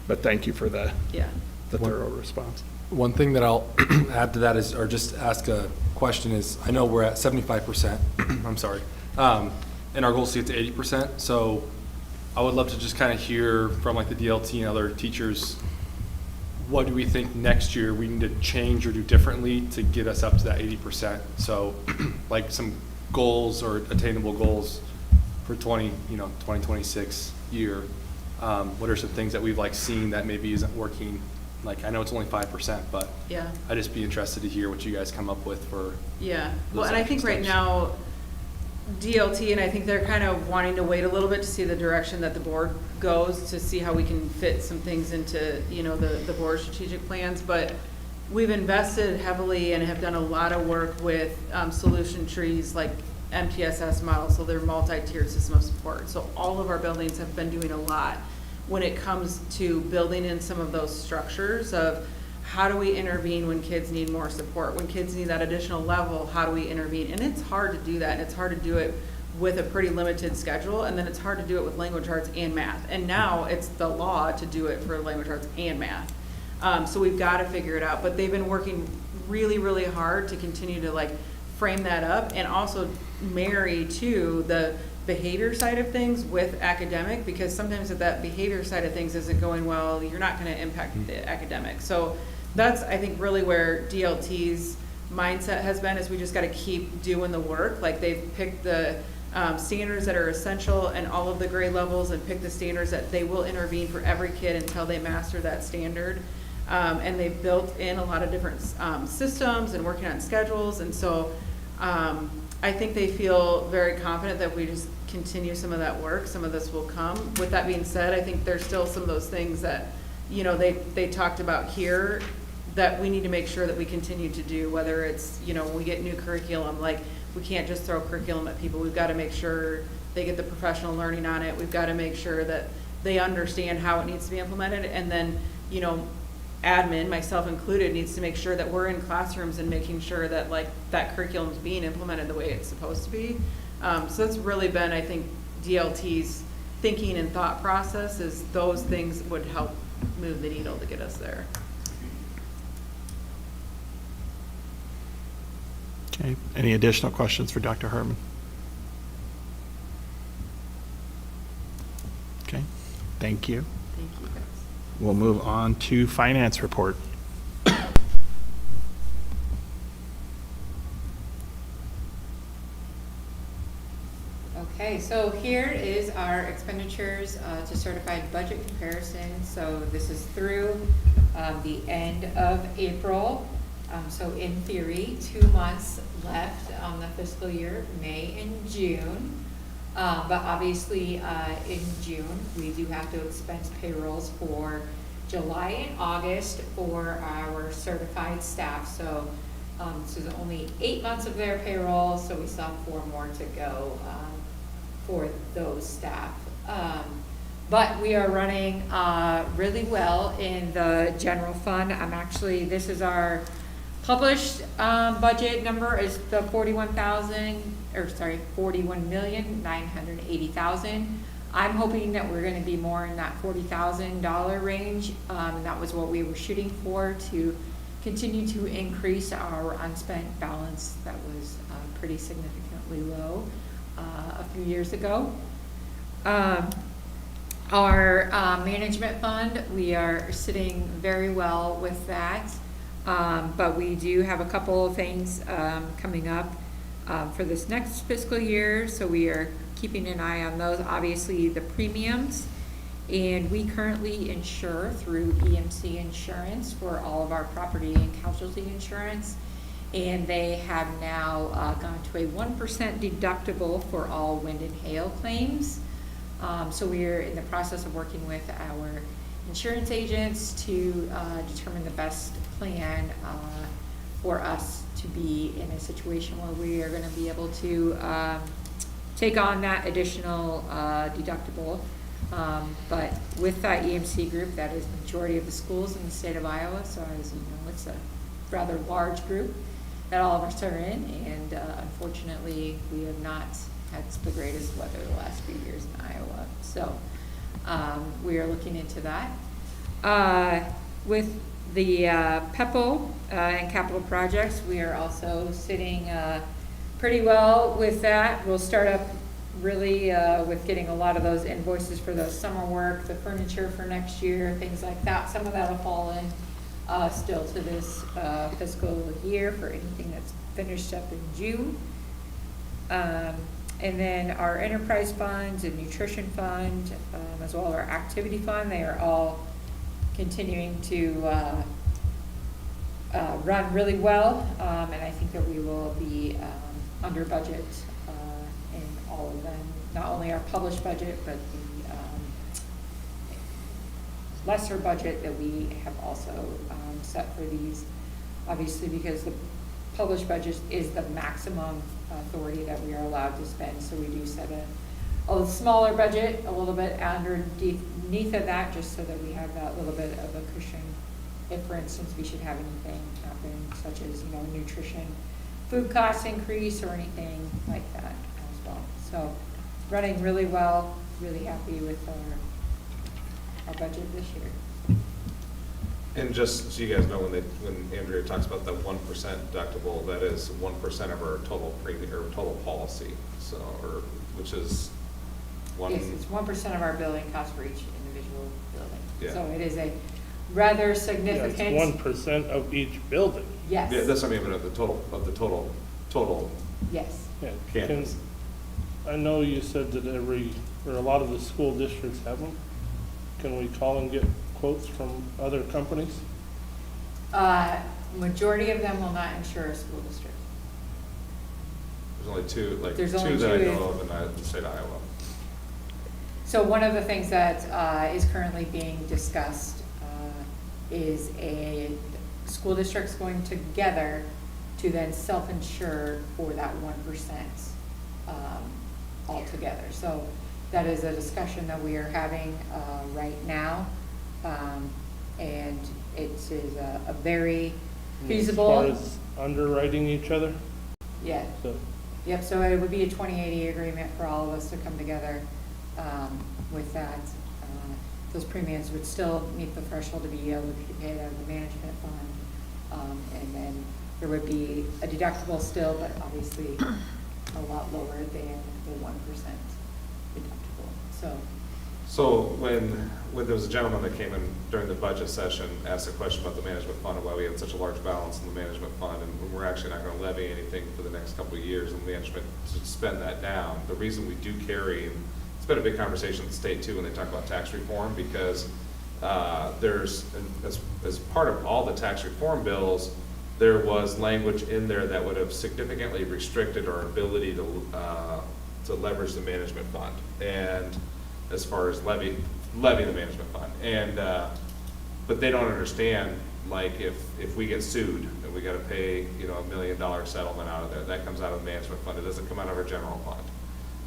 but thank you for the yeah. thorough response. One thing that I'll add to that is, or just ask a question is, I know we're at 75%, I'm sorry, and our goal is to get to 80%, so I would love to just kind of hear from like the DLT and other teachers, what do we think next year we need to change or do differently to get us up to that 80%? So like some goals or attainable goals for 2026 year. What are some things that we've like seen that maybe isn't working? Like, I know it's only 5%, but Yeah. I'd just be interested to hear what you guys come up with for. Yeah, well, those and I action think right steps. now, DLT, and I think they're kind of wanting to wait a little bit to see the direction that the board goes, to see how we can fit some things into, the board strategic plans, but we've invested heavily and have done a lot of work with solution trees like MTSS models, so they're multi-tiered system of support. So all of our buildings have been doing a lot when it comes to building in some of those structures of how do we intervene when kids need more support, when kids need that additional level, how do we intervene? And it's hard to do that, and it's hard to do it with a pretty limited schedule, and then it's hard to do it with language arts and math. And now it's the law to do it for language arts and math. So we've got to figure it out, but they've been working really, really hard to continue to like frame that up and also marry to the behavior side of things with academic, because sometimes if that behavior side of things isn't going well, you're not going to impact the academic. So that's, I think, really where DLT's mindset has been, is we just got to keep doing the work. Like they've picked the standards that are essential in all of the grade levels and picked the standards that they will intervene for every kid until they master that standard. And they've built in a lot of different systems and working on schedules. And so I think they feel very confident that if we just continue some of that work, some of this will come. With that being said, I think there's still some of those things that, they talked about here that we need to make sure that we continue to do, whether it's, when we get new curriculum, like we can't just throw curriculum at people. We've got to make sure they get the professional learning on it. We've got to make sure that they understand how it needs to be implemented. And then, admin, myself included, needs to make sure that we're in classrooms and making sure that like that curriculum is being implemented the way it's supposed to be. So it's really been, I think, DLT's thinking and thought process is those things would help move the needle to get us there. Okay, any additional questions for Dr. Hartman? Okay, thank you. Thank you, guys. We'll move on to finance report. Okay, so here is our expenditures to certified budget comparison. So this is through the end of April. So in theory, 2 months left on the fiscal year, May and June. But obviously, in June, we do have to expense payrolls for July and August for our certified staff. So this is only 8 months of their payroll, so we still have 4 more to go for those staff. But we are running really well in the general fund. This is our published budget number is the 41,980,000. I'm hoping that we're going to be more in that $40,000 range. And that was what we were shooting for, to continue to increase our unspent balance that was pretty significantly low a few years ago. Our management fund, we are sitting very well with that. But we do have a couple of things coming up for this next fiscal year, so we are keeping an eye on those. Obviously, the premiums, and we currently insure through EMC Insurance for all of our property and casualty insurance, and they have now gone to a 1% deductible for all wind and hail claims. So we are in the process of working with our insurance agents to determine the best plan for us to be in a situation where we are going to be able to take on that additional deductible. But with that EMC group, that is the majority of the schools in the state of Iowa, so as you know, it's a rather large group that all of us are in, and unfortunately, we have not had the greatest weather the last few years in Iowa. So we are looking into that. With the PEPO and capital projects, we are also sitting pretty well with that. We'll start up really with getting a lot of those invoices for the summer work, the furniture for next year, things like that. Some of that will fall in still to this fiscal year for anything that's finished up in June. And then our enterprise funds and nutrition fund, as well as our activity fund, they are all continuing to run really well. And I think that we will be under budget in all of them, not only our published budget, but the lesser budget that we have also set for these. Obviously, because the published budget is the maximum authority that we are allowed to spend, so we do set a smaller budget, a little bit underneath of that, just so that we have that little bit of a cushion if, for instance, we should have anything happen, such as, nutrition, food cost increase, or anything like that as well. So, running really well, really happy with our budget this year. And just so you guys know, when Andrea talks about the 1% deductible, that is 1% of our total premium, or total policy, so, which is one. Yes, it's 1% of our building cost for each individual building. Yeah. So it is a rather Yeah, significant. it's 1% of each building. Yes. Yeah, that's what I mean, of the total Yes. Yeah. campus. I know you said that or a lot of the school districts have them. Can we call and get quotes from other companies? Majority of them will not insure a school district. There's only two, There's only two that I two. know of in the state of Iowa. So one of the things that is currently being discussed is a school districts going together to then self-insure for that 1% altogether. So that is a discussion that we are having right now. And it is a very feasible. As far as underwriting each other? Yeah. So, Yep, so it would be a 2080 agreement for all of us to come together with that. Those premiums would still meet the threshold to be able to be paid out of the management fund. And then there would be a deductible still, but obviously a lot lower than the 1% deductible. So when there was a gentleman that came in during the budget session, asked a question about the management fund and why we had such a large balance in the management fund, and we're actually not gonna levy anything for the next couple of years in management to spend that down. The reason we do carry, and it's been a big conversation in the state too when they talk about tax reform, because there's, as part of all the tax reform bills, there was language in there that would have significantly restricted our ability to leverage the management fund, and as far as levy the management fund. And but they don't understand, like, if we get sued and we gotta pay, $1 million settlement out of there, that comes out of the management fund. It doesn't come out of our general fund.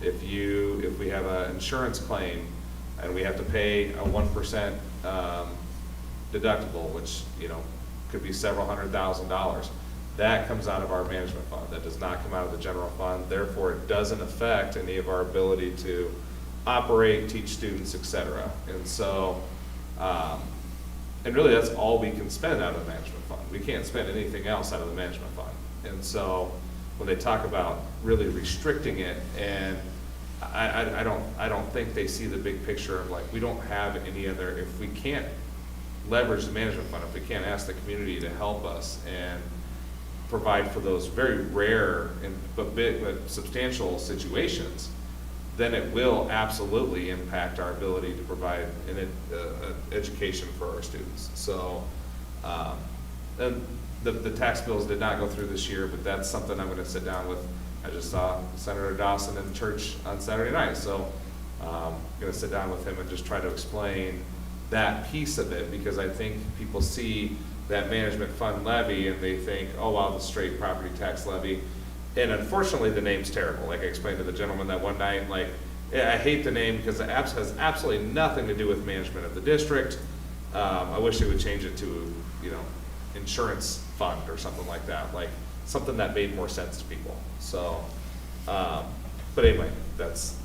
If we have an insurance claim and we have to pay a 1% deductible, which, could be several $100,000, that comes out of our management fund. That does not come out of the general fund. Therefore, it doesn't affect any of our ability to operate, teach students, et cetera. And so, and really that's all we can spend out of the management fund. We can't spend anything else out of the management fund. And so when they talk about really restricting it, and I don't think they see the big picture of, like, we don't have any other, if we can't leverage the management fund, if we can't ask the community to help us and provide for those very rare but substantial situations, then it will absolutely impact our ability to provide an education for our students. So, and the tax bills did not go through this year, but that's something I'm gonna sit down with. I just saw Senator Dawson in church on Saturday night, so I'm gonna sit down with him and just try to explain that piece of it, because I think people see that management fund levy and they think, oh wow, the straight property tax levy. And unfortunately, the name's terrible. Like I explained to the gentleman that one night, like, I hate the name because it has absolutely nothing to do with management of the district. I wish they would change it to, insurance fund or something like that, like something that made more sense to people. So, but anyway, that's,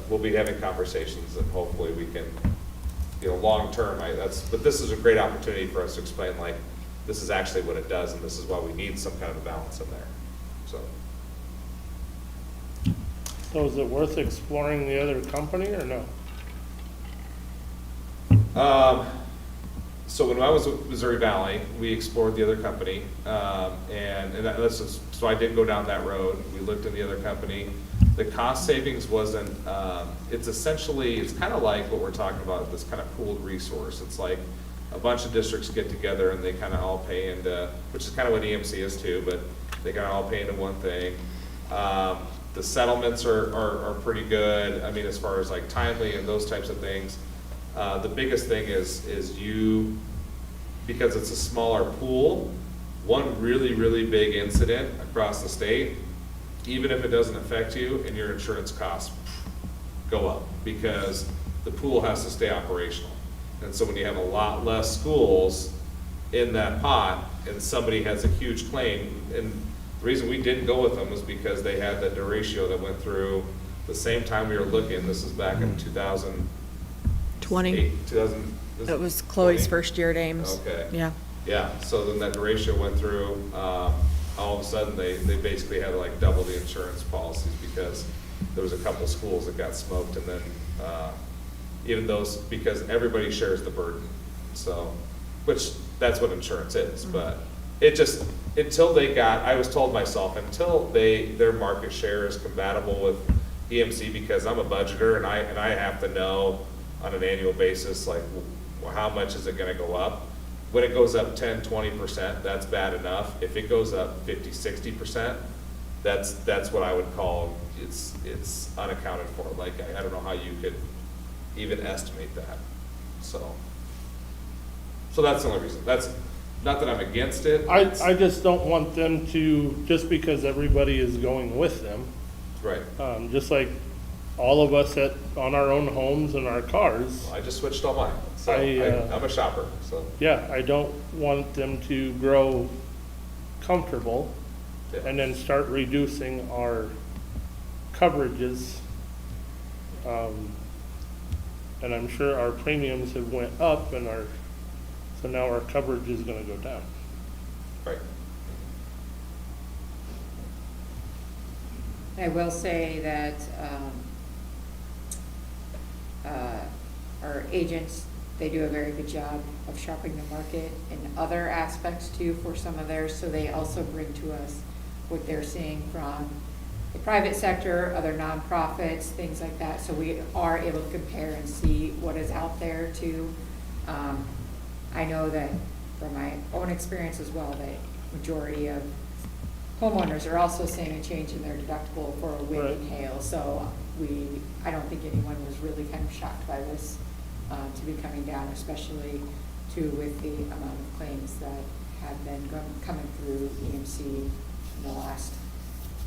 we'll be having conversations and hopefully we can long-term, but this is a great opportunity for us to explain, like, this is actually what it does, and this is why we need some kind of a balance in there, so. So is it worth exploring the other company or no? So when I was with Missouri Valley, we explored the other company, so I did go down that road. We looked at the other company. The cost savings wasn't, it's kind of like what we're talking about, this kind of pooled resource. It's like a bunch of districts get together and they kind of all pay into, which is kind of what EMC is too, but they kind of all pay into one thing. The settlements are pretty good, I mean, as far as like timely and those types of things. The biggest thing is because it's a smaller pool, one really, really big incident across the state, even if it doesn't affect you, and your insurance costs go up because the pool has to stay operational. And so when you have a lot less schools in that pot and somebody has a huge claim, and the reason we didn't go with them was because they had that derecho that went through the same time we were looking. This is back in 2008, 20. 2000. It was Chloe's 20? first year at Ames. Okay. Yeah. Yeah, so then that derecho went through, all of a sudden, they basically had to like double the insurance policies because there was a couple schools that got smoked, and then, even those, because everybody shares the burden, so, which, that's what insurance is, but it just, I was told myself, until their market share is compatible with EMC, because I'm a budgeter, and I have to know on an annual basis, like, how much is it gonna go up? When it goes up 10, 20%, that's bad enough. If it goes up 50, 60%, that's what I would call, it's unaccounted for. Like, I don't know how you could even estimate that. So that's the only reason. That's, not that I'm against it. I just don't want them to, just because everybody is going with them, Right. just like all of us on our own homes and our cars. Well, I just switched all mine, so I'm a shopper, so. Yeah, I don't want them to grow comfortable Yeah. and then start reducing our coverages. And I'm sure our premiums have went up so now our coverage is gonna go down. Right. I will say that our agents, they do a very good job of shopping the market in other aspects too for some of theirs, so they also bring to us what they're seeing from the private sector, other nonprofits, things like that, so we are able to compare and see what is out there too. I know that from my own experience as well, that majority of homeowners are also seeing a change in their deductible for a wind and hail, so I don't think anyone was really kind of shocked by this to be coming down, especially too with the amount of claims that have been coming through EMC in the last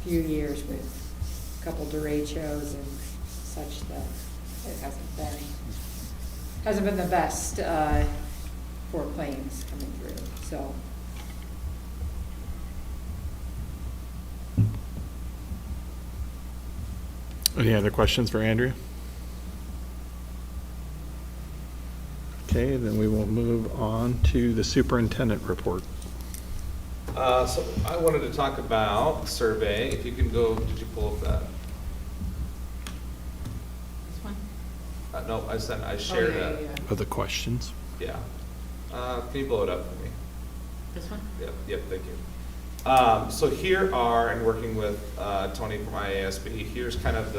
few years with a couple derechos and such, that it hasn't been the best for claims coming through, so. Any other questions for Andrea? Okay, then we will move on to the superintendent report. So I wanted to talk about survey. If you can go, did you pull up that? This one? No, I shared that. Other questions? Yeah. Can you blow it up for me? This one? Yep, thank you. So here are, and working with Tony from IASB, here's kind of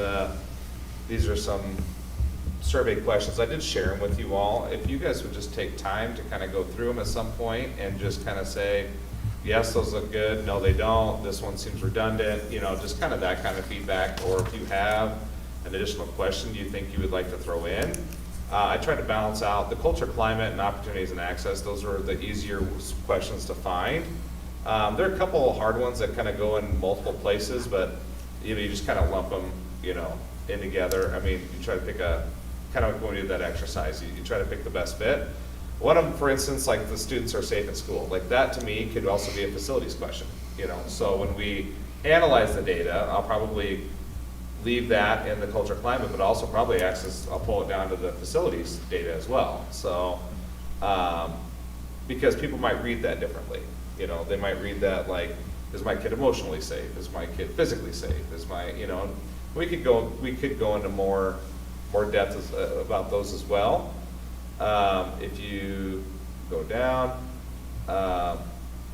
these are some survey questions. I did share them with you all. If you guys would just take time to kind of go through them at some point and just kind of say, yes, those look good, no, they don't, this one seems redundant, just kind of that kind of feedback. Or if you have an additional question you think you would like to throw in. I tried to balance out the culture, climate, and opportunities and access. Those were the easier questions to find. There are a couple of hard ones that kind of go in multiple places, but you just kind of lump them, in together. I mean, you try to pick kind of when we do that exercise, you try to pick the best fit. One of them, for instance, like the students are safe in school. Like that to me could also be a facilities question, So when we analyze the data, I'll probably leave that in the culture climate, but also probably access, I'll pull it down to the facilities data as well. So, because people might read that differently. You know, they might read that like, is my kid emotionally safe? Is my kid physically safe? Is my, you know, we could go into more depth about those as well. If you go down,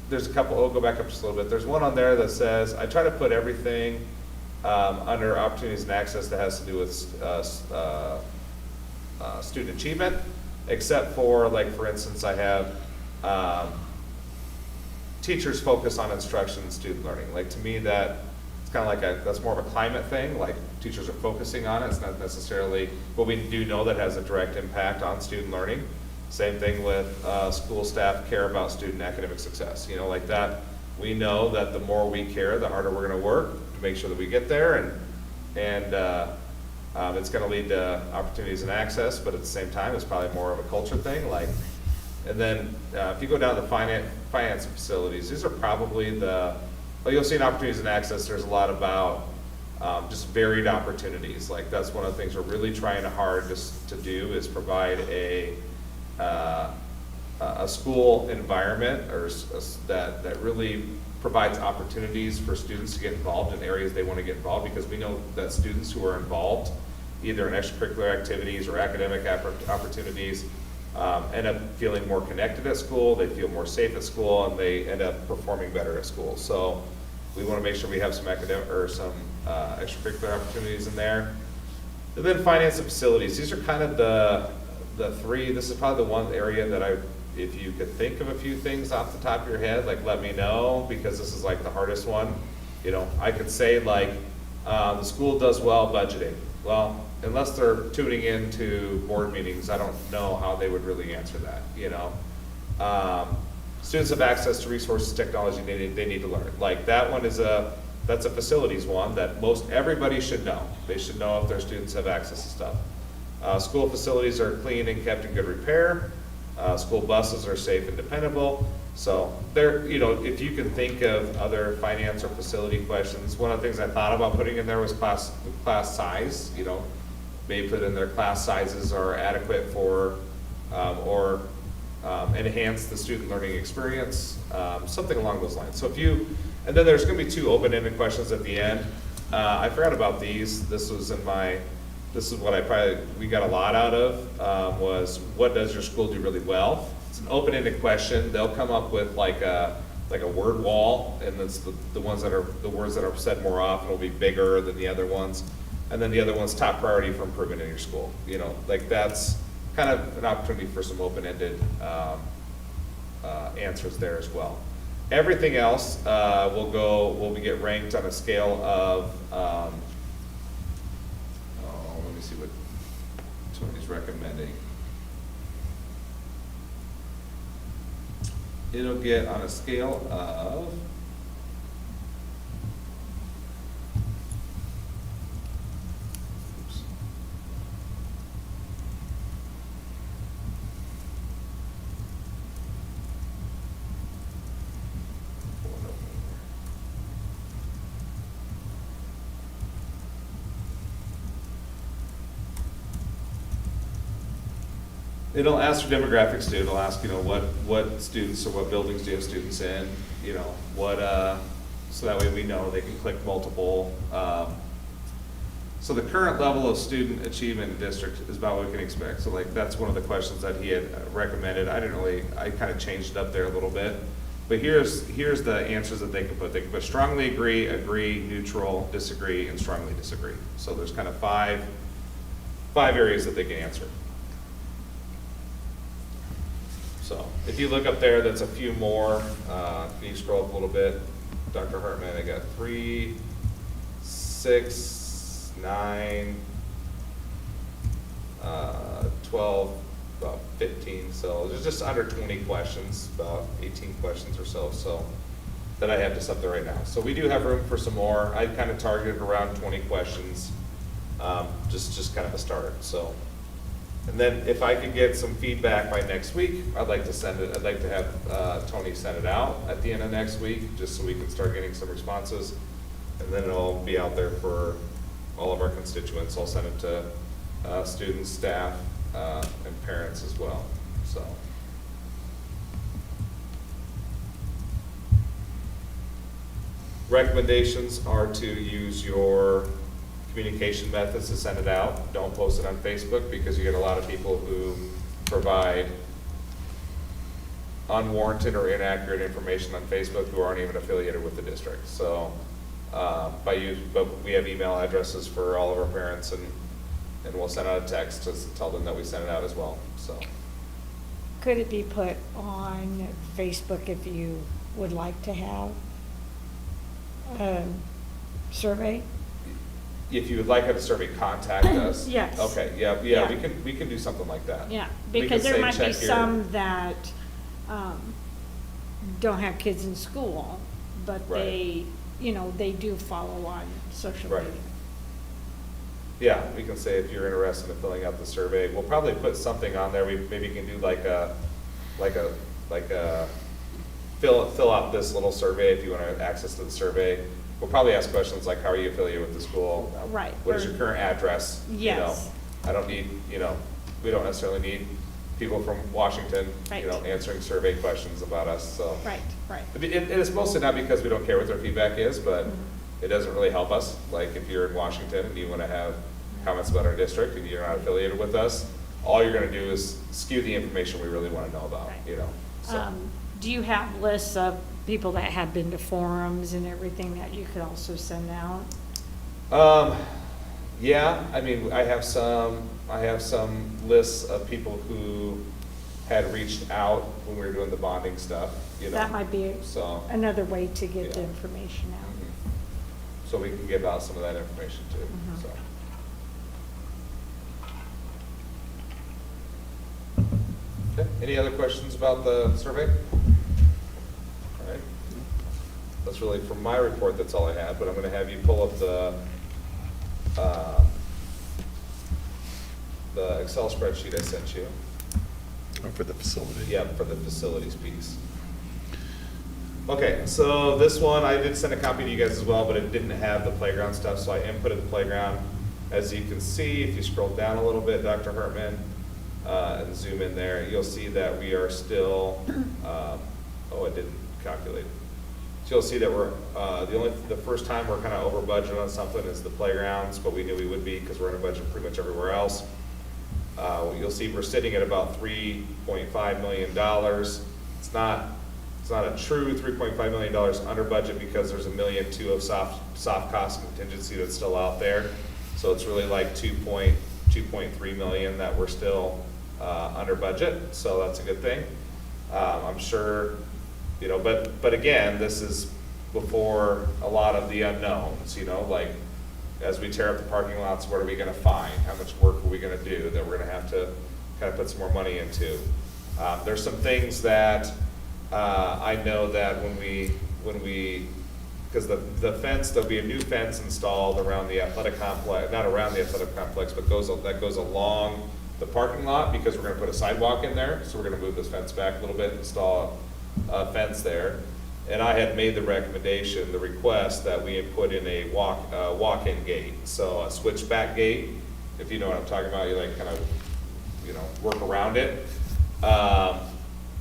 there's a couple, go back up just a little bit. There's one on there that says, I try to put everything under opportunities and access that has to do with student achievement, except for, like, for instance, I have teachers focus on instruction and student learning. Like, to me, that it's kind of like that's more of a climate thing, like teachers are focusing on it. It's not necessarily, but we do know that has a direct impact on student learning. Same thing with school staff care about student academic success. You know, like that, we know that the more we care, the harder we're gonna work to make sure that we get there, and it's gonna lead to opportunities and access, but at the same time, it's probably more of a culture thing. Like, and then if you go down to finance and facilities, these are probably well, you'll see in opportunities and access, there's a lot about just varied opportunities. Like, that's one of the things we're really trying hard to do, is provide a school environment that really provides opportunities for students to get involved in areas they want to get involved, because we know that students who are involved either in extracurricular activities or academic opportunities end up feeling more connected at school, they feel more safe at school, and they end up performing better at school. So we want to make sure we have some academic or some extracurricular opportunities in there. And then finance and facilities. These are kind of the three. This is probably the one area that if you could think of a few things off the top of your head, like, let me know, because this is like the hardest one. You know, I could say like, the school does well budgeting. Well, unless they're tuning into board meetings, I don't know how they would really answer that, you know. Students have access to resources, technology they need to learn. Like, that one is that's a facilities one that everybody should know. They should know if their students have access to stuff. School facilities are clean and kept in good repair. School buses are safe and dependable. So there, you know, if you can think of other finance or facility questions, one of the things I thought about putting in there was class size. You know, maybe put in their class sizes are adequate for or enhance the student learning experience, something along those lines. So and then there's going to be 2 open-ended questions at the end. I forgot about these. This is what we got a lot out of, was what does your school do really well? It's an open-ended question. They'll come up with like a word wall, and it's the words that are said more often will be bigger than the other ones. And then the other one's top priority for improvement in your school. You know, like, that's kind of an opportunity for some open-ended answers there as well. Everything else will get ranked on a scale of, let me see what Tony's recommending. It'll get on a scale of, it'll ask for demographics too. It'll ask, you know, what students or what buildings do you have students in, you know, so that way we know they can click multiple. So the current level of student achievement in district is about what we can expect. So, like, that's one of the questions that he had recommended. I kind of changed it up there a little bit. But here's the answers that they can put. They can put strongly agree, neutral, disagree, and strongly disagree. So there's kind of five areas that they can answer. So if you look up there, that's a few more. If you scroll up a little bit, Dr. Hartman, I got 3, 6, 9, 12, about 15. So there's just under 20 questions, about 18 questions or so that I have just up there right now. So we do have room for some more. I kind of targeted around 20 questions, just kind of a start. So. And then if I could get some feedback by next week, I'd like to have Tony send it out at the end of next week, just so we can start getting some responses. And then it'll be out there for all of our constituents. I'll send it to students, staff, and parents as well, so. Recommendations are to use your communication methods to send it out. Don't post it on Facebook because you get a lot of people who provide unwarranted or inaccurate information on Facebook who aren't even affiliated with the district. So, but we have email addresses for all of our parents, and we'll send out a text to tell them that we sent it out as well, so. Could it be put on Facebook if you would like to have a survey? If you would like a survey, contact us. Yes. Okay, yeah, Yeah. we can do something like that. Yeah, We because can there say, might be check here. some that don't have kids in school, but Right. they, they do follow on social Right. media. Yeah, we can say if you're interested in filling out the survey, we'll probably put something on there. We maybe can do like a fill out this little survey if you want to have access to the survey. We'll probably ask questions like, how are you affiliated with the school? Right. What is your current address? You know, Yes. I don't need, we don't necessarily need people from Washington, Right. answering survey questions about us, so. Right, right. It's mostly not because we don't care what their feedback is, but Mm-hmm. it doesn't really help us. Like if you're in Washington and you want to have comments about our district and you're not affiliated with us, all you're going to do is skew the information we really want to know about, Right. so. Do you have lists of people that have been to forums and everything that you could also send out? Yeah, I mean, I have some lists of people who had reached out when we were doing the bonding stuff, That might be So, another way to get the Yeah. information out. so we can give out some of that information too, Mhm. so. Okay, any other questions about the survey? All right. That's really, from my report, that's all I had, but I'm gonna have you pull up the Excel spreadsheet I sent you. For the facility. Yeah, for the facilities piece. Okay, so this one, I did send a copy to you guys as well, but it didn't have the playground stuff, so I inputted the playground. As you can see, if you scroll down a little bit, Dr. Hartman, and zoom in there, you'll see that we are still, oh, it didn't calculate. So you'll see that we're, the first time we're kind of over budget on something is the playgrounds, but we knew we would be because we're in a budget pretty much everywhere else. You'll see we're sitting at about $3.5 million. It's not a true $3.5 million under budget because there's $1.2 million of soft cost contingency that's still out there. So it's really like $2.3 million that we're still under budget. So that's a good thing. I'm sure, but again, this is before a lot of the unknowns, like as we tear up the parking lots, what are we gonna find? How much work are we gonna do that we're gonna have to kind of put some more money into? There's some things that I know that when we, because the fence, there'll be a new fence installed around the athletic complex, not around the athletic complex, but that goes along the parking lot because we're gonna put a sidewalk in there. So we're gonna move this fence back a little bit, install a fence there. And I had made the recommendation, the request that we had put in a walk-in gate. So a switchback gate, if you know what I'm talking about, you like kind of, work around it.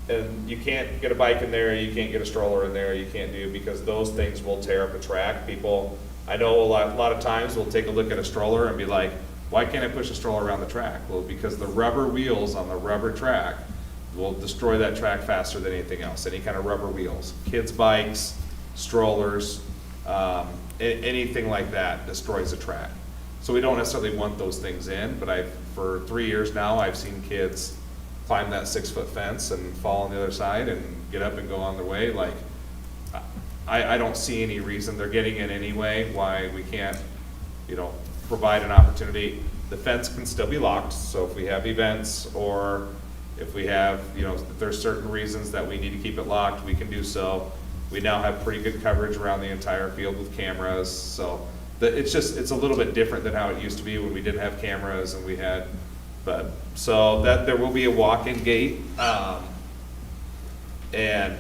And you can't get a bike in there, you can't get a stroller in there, you can't do, because those things will tear up a track. People, I know a lot of times will take a look at a stroller and be like, why can't I push a stroller around the track? Well, because the rubber wheels on the rubber track will destroy that track faster than anything else, any kind of rubber wheels. Kids' bikes, strollers, anything like that destroys a track. So we don't necessarily want those things in, but for 3 years now, I've seen kids climb that 6-foot fence and fall on the other side and get up and go on their way. Like, I don't see any reason, they're getting in anyway, why we can't, provide an opportunity. The fence can still be locked, so if we have events or if we have, if there's certain reasons that we need to keep it locked, we can do so. We now have pretty good coverage around the entire field with cameras, so it's a little bit different than how it used to be when we didn't have cameras and we had, so that there will be a walk-in gate, and,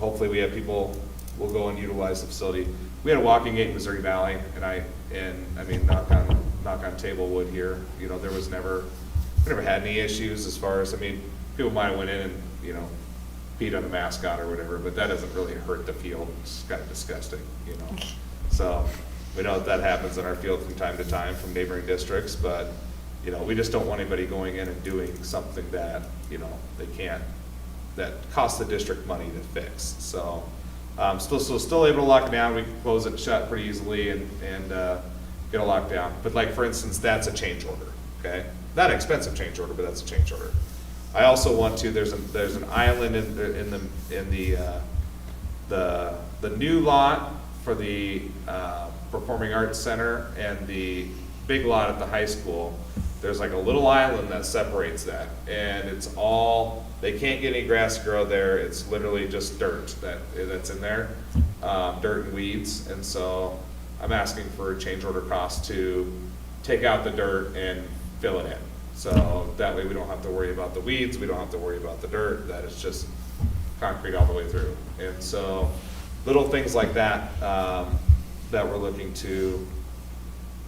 hopefully we have people will go and utilize the facility. We had a walk-in gate in Missouri Valley, and I And, I mean, knock on table wood here, you know, we never had any issues as far as, I mean, people might have went in and, you know, peed on the mascot or whatever, but that doesn't really hurt the field. It's kind of disgusting, you know? So, we know that happens in our field from time to time from neighboring districts, but, you know, we just don't want anybody going in and doing something that, you know, they can't, that costs the district money to fix. So, still able to lock it down. We can close it shut pretty easily and get a lockdown. But like, for instance, that's a change order, okay? Not an expensive change order, but that's a change order. I also want to, there's an island in the new lot for the Performing Arts Center and the big lot at the high school. There's like a little island that separates that, and it's all, they can't get any grass to grow there. It's literally just dirt that's in there, dirt and weeds. And so I'm asking for a change order cost to take out the dirt and fill it in. So that way we don't have to worry about the weeds, we don't have to worry about the dirt, that is just concrete all the way through. And so little things like that, that we're looking to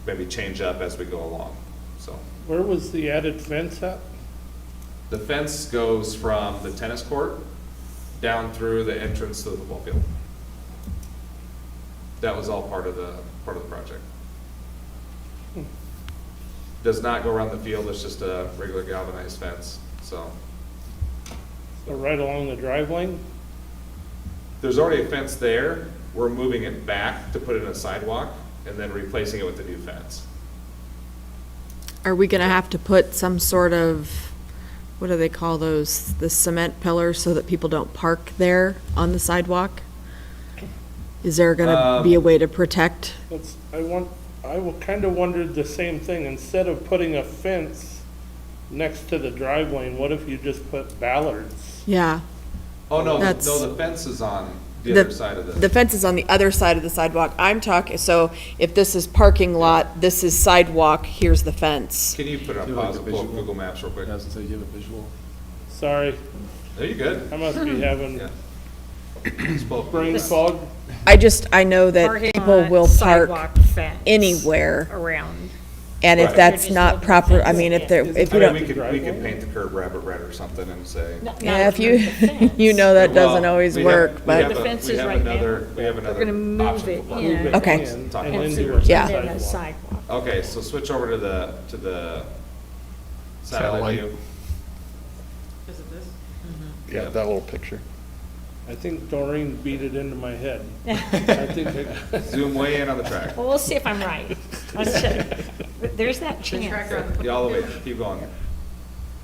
maybe change up as we go along, so. Where was the added fence at? The fence goes from the tennis court down through the entrance to the football field. That was all part of the project. Does not go around the field, it's just a regular galvanized fence, so. So right along the drive lane? There's already a fence there, we're moving it back to put in a sidewalk and then replacing it with a new fence. Are we gonna have to put some sort of, what do they call those, the cement pillars so that people don't park there on the sidewalk? Is there gonna be a way to protect? I kind of wondered the same thing. Instead of putting a fence next to the drive lane, what if you just put bollards? Yeah. Oh, no, That's- no, the fence is on the other side of The fence is on the other side of the sidewalk. I'm talking, so if this is parking lot, this is sidewalk, here's the fence. Can you put it on Do you like pause a and pull up visual? Google Maps real quick? I was gonna say, you have a visual. Sorry, Are you good? I must be having Yeah. Just pull up brain Google Maps. fog. I know that Parking people lot, will park sidewalk, fence anywhere, around. and if Right. that's Just not leave the proper, I fence. mean, if there, if I you mean, don't, we could paint the curb rabbit red or something and say. yeah, if you, you know that doesn't always work, but, The fence is right now. We have We're another gonna move option it for parking. in. Okay. And Talk then about do sewer. a Yeah. And then a sidewalk. sidewalk. Okay, so switch over to the satellite Satellite. view. Is it this? Yeah, that little picture. I think Doreen beat it into my head. I think Zoom way in on the track. Well, we'll see if I'm right. Let's check. But there's that The chance. tracker on the. Yeah, all the way, keep going.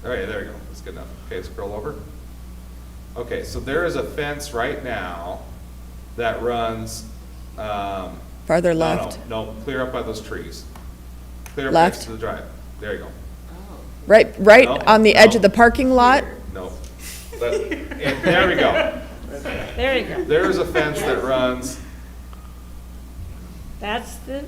All right, there we go, that's good enough. Okay, scroll over. Okay, so there is a fence right now that runs, farther no, left, no, clear up by those trees. Clear up next Left? to the drive. There you go. right No, on the edge of no. the parking lot. No. And there we go. There you go. There is a fence that runs. That's the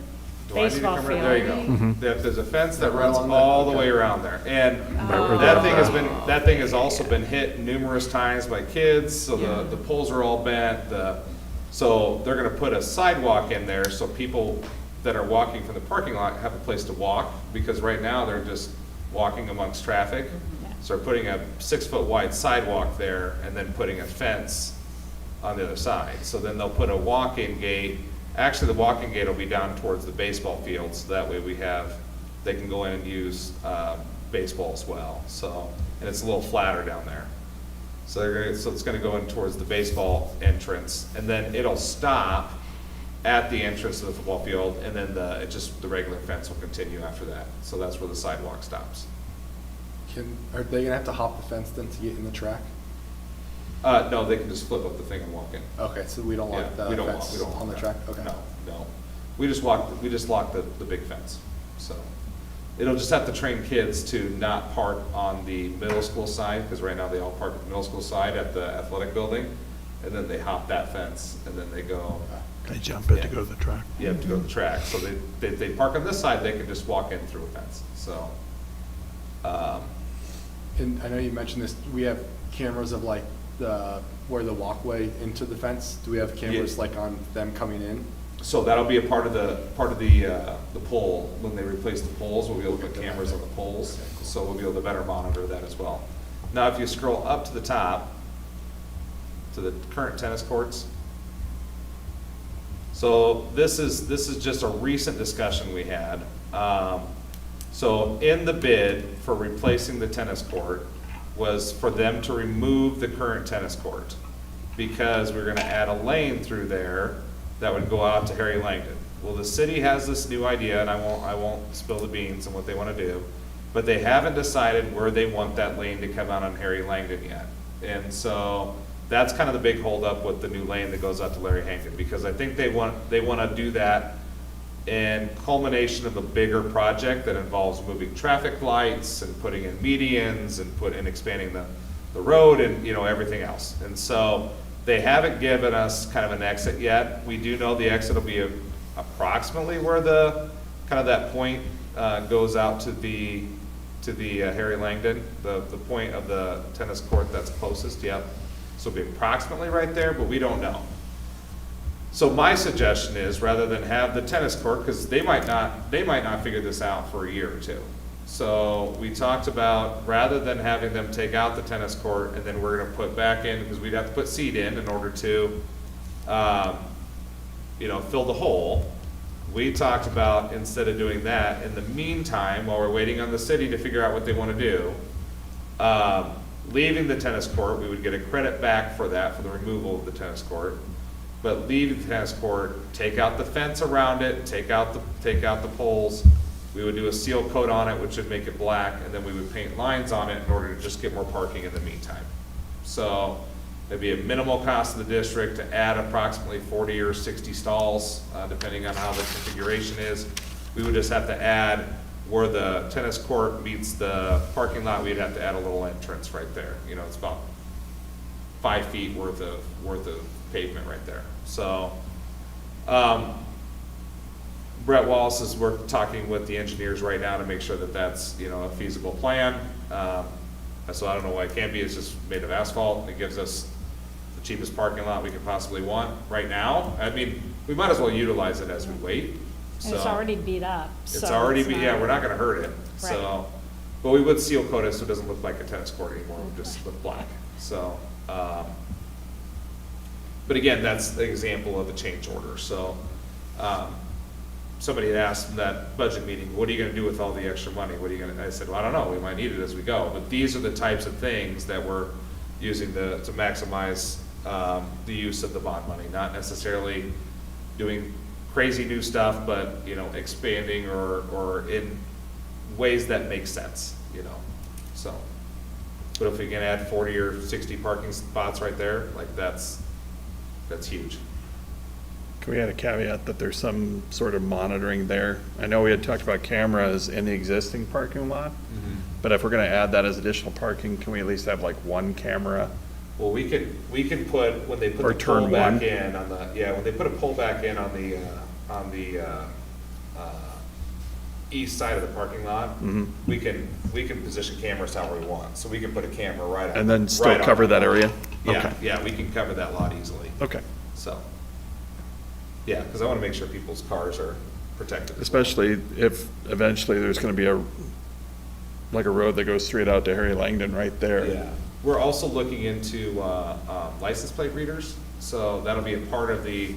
Do I need to baseball come field. right- There you go. There's a fence that Right runs along that, all the okay. way around there. And where that thing has also been hit numerous times by kids, so the poles are all bent. So they're gonna put a sidewalk in there so people that are walking from the parking lot have a place to walk, because right now they're just walking amongst traffic. So they're putting a 6-foot wide sidewalk there and then putting a fence on the other side. So then they'll put a walk-in gate. Actually, the walk-in gate will be down towards the baseball field, so that way they can go in and use baseball as well. So, and it's a little flatter down there. So it's gonna go in towards the baseball entrance, and then it'll stop at the entrance to the football field, and then the regular fence will continue after that. So that's where the sidewalk stops. Are they gonna have to hop the fence then to get in the track? No, they can just flip up the thing and walk in. Okay, so we don't Yeah, want the we don't fence we don't want on the that. track? Okay. No. We just lock the big fence, so. It'll just have to train kids to not park on the middle school side, because right now they all park at the middle school side at the athletic building, and then they hop that fence, and then they go, They jump it to Yeah. go to the track. you have to go to the track. So they park on this side, they can just walk in through a fence, so. And I know you mentioned this, we have cameras of like where the walkway into the fence, do we have cameras Yeah. like on them coming in? So that'll be a part of the pole, when they replace the poles, we'll be able to put cameras on the poles, so we'll be able to better monitor that as well. Now, if you scroll up to the top, to the current tennis courts, so this is just a recent discussion we had. So in the bid for replacing the tennis court was for them to remove the current tennis court, because we're gonna add a lane through there that would go out to Harry Langdon. Well, the city has this new idea, and I won't spill the beans on what they wanna do, but they haven't decided where they want that lane to come out on Harry Langdon yet. And so that's kind of the big holdup with the new lane that goes out to Larry Hankin, because I think they wanna do that in culmination of a bigger project that involves moving traffic lights and putting in medians and expanding the road and, you know, everything else. And so they haven't given us kind of an exit yet. We do know the exit will be approximately where the, kind of that point goes out to the Harry Langdon, the point of the tennis court that's closest, yep. So it'll be approximately right there, but we don't know. So my suggestion is, rather than have the tennis court, because they might not figure this out for a year or two. So we talked about, rather than having them take out the tennis court and then we're gonna put back in, because we'd have to put seed in order to, you know, fill the hole. We talked about, instead of doing that, in the meantime, while we're waiting on the city to figure out what they wanna do, leaving the tennis court, we would get a credit back for that, for the removal of the tennis court. But leave the tennis court, take out the fence around it, take out the poles. We would do a seal coat on it, which would make it black, and then we would paint lines on it in order to just get more parking in the meantime. So it'd be a minimal cost to the district to add approximately 40 or 60 stalls, depending on how the configuration is. We would just have to add, where the tennis court meets the parking lot, we'd have to add a little entrance right there. You know, it's about 5 feet worth of pavement right there. So, Brett Wallace is, we're talking with the engineers right now to make sure that that's, you know, a feasible plan. So I don't know why it can't be, it's just made of asphalt, it gives us the cheapest parking lot we could possibly want right now. I mean, we might as well utilize it as we wait. And it's So- already beat up, so. It's already, not- yeah, we're not gonna hurt it, so, but we would seal coat it so it doesn't look like a tennis court anymore, it would just look black, so, but again, that's the example of a change order, so, somebody had asked in that budget meeting, what are you gonna do with all the extra money, what are you gonna, I said, well, I don't know, we might need it as we go, but these are the types of things that we're using to maximize, the use of the bond money, not necessarily doing crazy new stuff, but, you know, expanding or in ways that make sense, you know, so. But if we can add 40 or 60 parking spots right there, like that's huge. Can we add a caveat that there's some sort of monitoring there? I know we had talked about cameras in the existing parking lot, but if we're gonna add that as additional parking, can we at least have like one camera? Well, we can put, when they put Or the pole turn back one. in on the, yeah, when they put a pole back in on the east side of the parking lot, Mhm. we can position cameras however we want, so we can put a camera right on. And then still right on cover the that pole. area? Yeah, Okay. yeah, we can cover that lot easily, Okay, so. Yeah, because I want to make sure people's cars are protected. as well. especially if eventually there's gonna be like a road that goes straight out to Harry Langdon right there. Yeah, we're also looking into license plate readers, so that'll be a part of the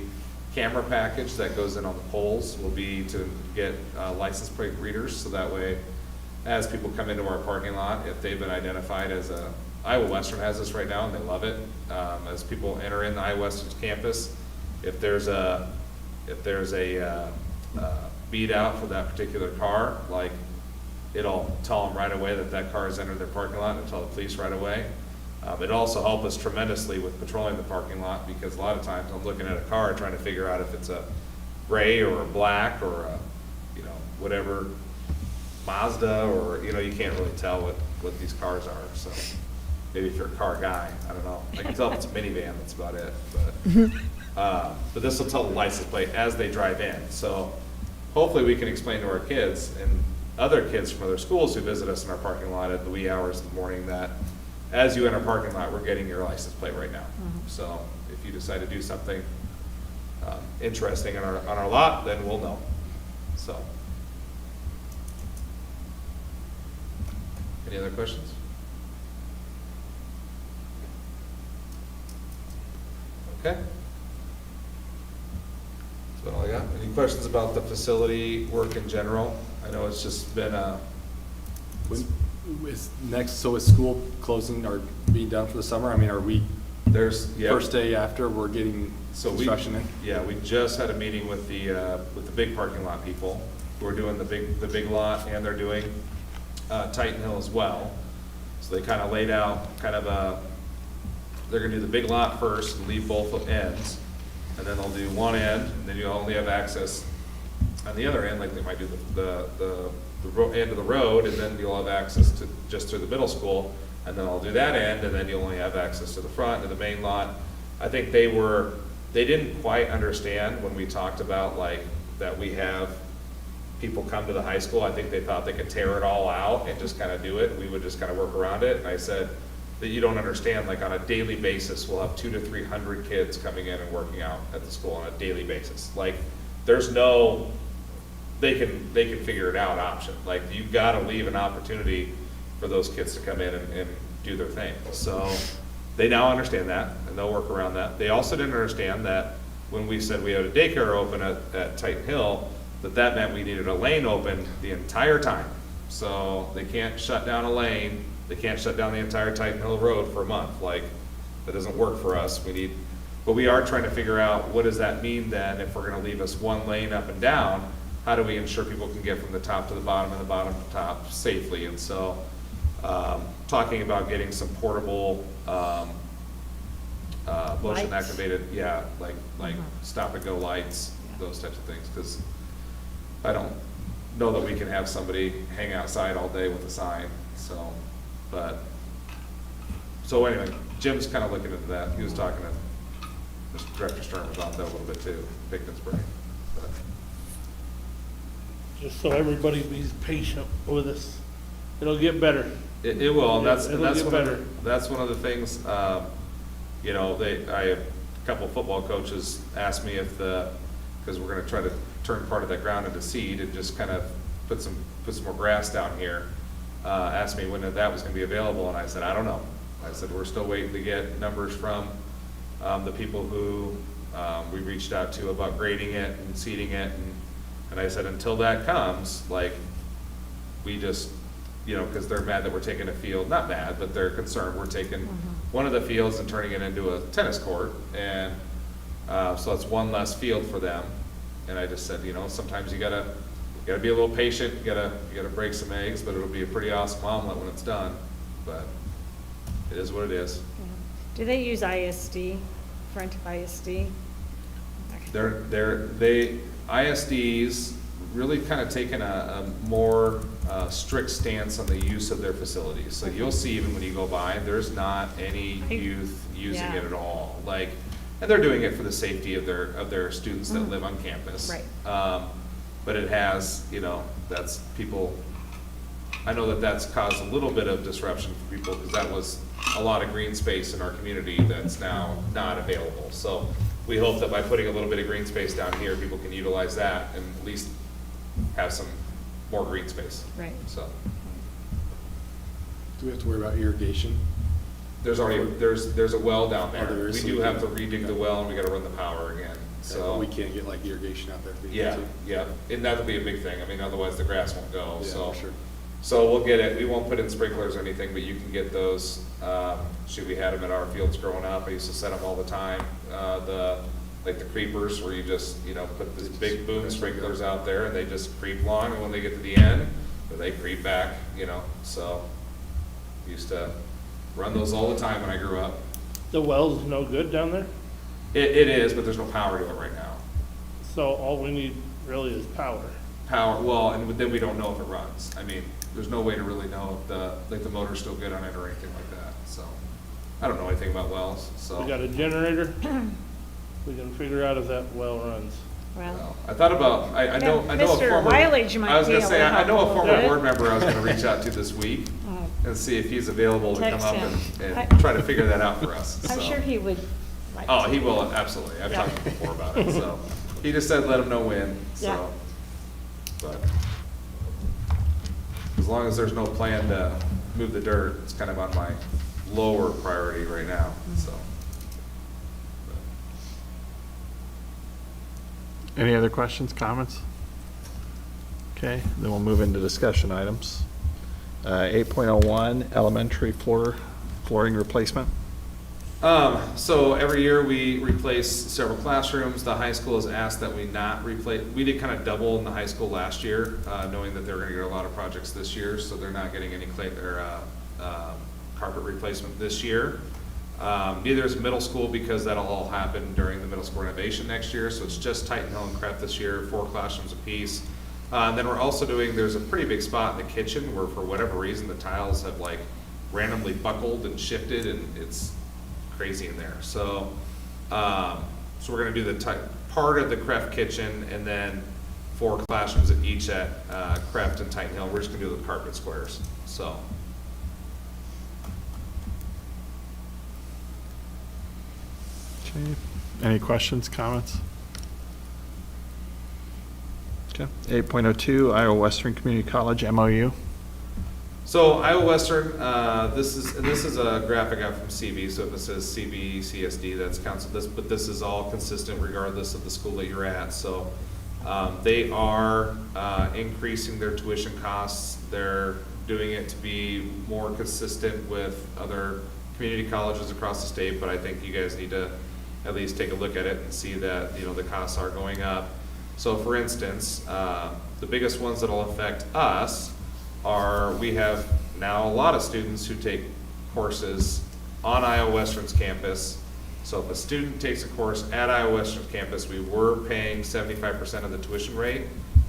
camera package that goes in on the poles, will be to get license plate readers, so that way, as people come into our parking lot, if they've been identified as Iowa Western has this right now, and they love it, as people enter in the Iowa Western campus, if there's a beat out for that particular car, like, it'll tell them right away that that car has entered their parking lot, and tell the police right away. It'll also help us tremendously with patrolling the parking lot, because a lot of times I'm looking at a car trying to figure out if it's a gray or a black or a, you know, whatever Mazda, or, you know, you can't really tell what these cars are, so. Maybe if you're a car guy, I don't know. I can tell if it's a minivan, that's about it, but this will tell the license plate as they drive in. So hopefully we can explain to our kids and other kids from other schools who visit us in our parking lot at the wee hours of the morning that as you enter our parking lot, we're getting your license plate right now. So if you decide to do something interesting on our lot, then we'll know, so. Any other questions? Okay. That's about all I got. Any questions about the facility work in general? I know it's just been When, is next, so is school closing or being done for the summer? I mean, are we, there's, yeah. first day after, we're getting So construction in? Yeah, we just had a meeting with the big parking lot people, who are doing the big lot, and they're doing Titan Hill as well. So they kind of laid out kind of they're gonna do the big lot first and leave both ends, and then they'll do one end, and then you'll only have access on the other end, like they might do the end of the road, and then you'll have access to, just through the middle school, and then I'll do that end, and then you'll only have access to the front and the main lot. I think they didn't quite understand when we talked about like, that we have people come to the high school. I think they thought they could tear it all out and just kind of do it. We would just kind of work around it. And I said that you don't understand, like on a daily basis, we'll have 200 to 300 kids coming in and working out at the school on a daily basis. Like, there's no, they can figure it out option. Like, you've got to leave an opportunity for those kids to come in and do their thing. So they now understand that, and they'll work around that. They also didn't understand that when we said we had a daycare open at Titan Hill, that meant we needed a lane open the entire time. So they can't shut down a lane, they can't shut down the entire Titan Hill Road for a month. Like, that doesn't work for us. But we are trying to figure out, what does that mean then, if we're gonna leave us one lane up and down? How do we ensure people can get from the top to the bottom and the bottom to the top safely? And so, talking about getting some portable, motion Lights. activated, yeah, like stop and go lights, those types of things, because I don't know that we can have somebody hang outside all day with a sign, so, so anyway, Jim's kind of looking into that. He was talking to Mr. Director Stern about that a little bit too, Pickensburg. But Just so everybody be patient with us. It'll get better. It will, and that's It'll one get of better. that's one of the things, you know, a couple football coaches asked me if because we're gonna try to turn part of that ground into seed and just kind of put some more grass down here, asked me when that was gonna be available, and I said, I don't know. I said, we're still waiting to get numbers from the people who we reached out to about grading it and seeding it, and I said, until that comes, like, we just, you know, because they're mad that we're taking a field, not mad, but they're concerned, we're taking one of the fields and turning it into a tennis court, and so it's one less field for them. And I just said, you know, sometimes you gotta be a little patient, you gotta break some eggs, but it'll be a pretty awesome omelet when it's done. But it is what it is. Do they use ISD, front of ISD? ISD's really kind of taken a more strict stance on the use of their facilities. So you'll see even when you go by, there's not any youth using it at all. Like, and they're doing it for the safety of their students that live on campus. Right. But it has, you know, that's people, I know that's caused a little bit of disruption for people, because that was a lot of green space in our community that's now not available. So we hope that by putting a little bit of green space down here, people can utilize that and at least have some more green space. Right. So Do we have to worry about irrigation? there's a well down there. Oh, there is, We so do we have to can- redig the well, and we gotta run the power again, so. We can't get like irrigation out there if we need Yeah, to. yeah, and that'll be a big thing. I mean, otherwise the grass won't go, Yeah, so. for sure. So we'll get it. We won't put in sprinklers or anything, but you can get those. Shoot, we had them at our fields growing up. I used to set them all the time. Like the creepers, where you just, you know, put these big boom sprinklers out there, and they just creep along, and when they get to the end, they creep back, you know, so. Used to run those all the time when I grew up. The well's no good down there, It is, but there's no power to it right now. so all we need really is power. Power, well, and then we don't know if it runs. I mean, there's no way to really know if the motor's still good on it or anything like that, so. I don't know anything about wells, so. We got a generator, we can figure out if that well runs. Well, Well, I thought about, I know a Mr. former. Wileage might I was be gonna able say, to I know help a a former little bit. board member I was gonna reach out to this week and see if he's available to come Text up him. and I- try to figure that out for us, I'm so. sure he would like. Oh, to. he will, absolutely. I've Yeah. talked to him before about it, so. He just said let him know when, Yeah. so. But as long as there's no plan to move the dirt, it's kind of on my lower priority right now, so. Any other questions, comments? Okay, then we'll move into discussion items. 8.01, elementary flooring replacement. So every year we replace several classrooms. The high school has asked that we not replace, we did kind of double in the high school last year, knowing that they were gonna get a lot of projects this year, so they're not getting any clay, or, carpet replacement this year. Neither is middle school because that'll all happen during the middle school renovation next year, so it's just Titan Hill and Creft this year, 4 classrooms apiece. And then we're also doing, there's a pretty big spot in the kitchen where for whatever reason, the tiles have like randomly buckled and shifted, and it's crazy in there. So, so we're gonna do the part of the Creft kitchen, and then 4 classrooms at each at Creft and Titan Hill. We're just gonna do the carpet squares, so. Okay, any questions, comments? Okay, 8.02, Iowa Western Community College MOU. So Iowa Western, this is a graphic out from CV, so if it says CV, CSD, that's council, but this is all consistent regardless of the school that you're at, so. They are, increasing their tuition costs, they're doing it to be more consistent with other community colleges across the state, but I think you guys need to at least take a look at it and see that, you know, the costs are going up. So for instance, the biggest ones that'll affect us are, we have now a lot of students who take courses on Iowa Western's campus. So if a student takes a course at Iowa Western's campus, we were paying 75% of the tuition rate.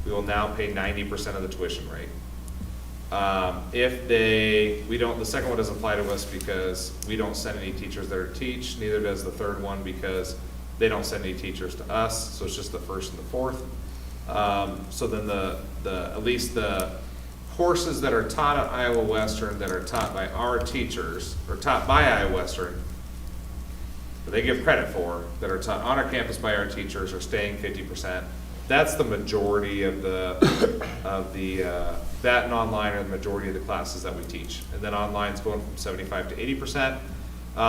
We will now pay 90% of the tuition rate. If we don't, the second one doesn't apply to us because we don't send any teachers there to teach, neither does the third one because they don't send any teachers to us, so it's just the first and the fourth. So then at least the courses that are taught at Iowa Western that are taught by our teachers, or taught by Iowa Western, that they give credit for, that are taught on our campus by our teachers, are staying 50%. That's the majority of that and online are the majority of the classes that we teach. And then online's going from 75 to 80%.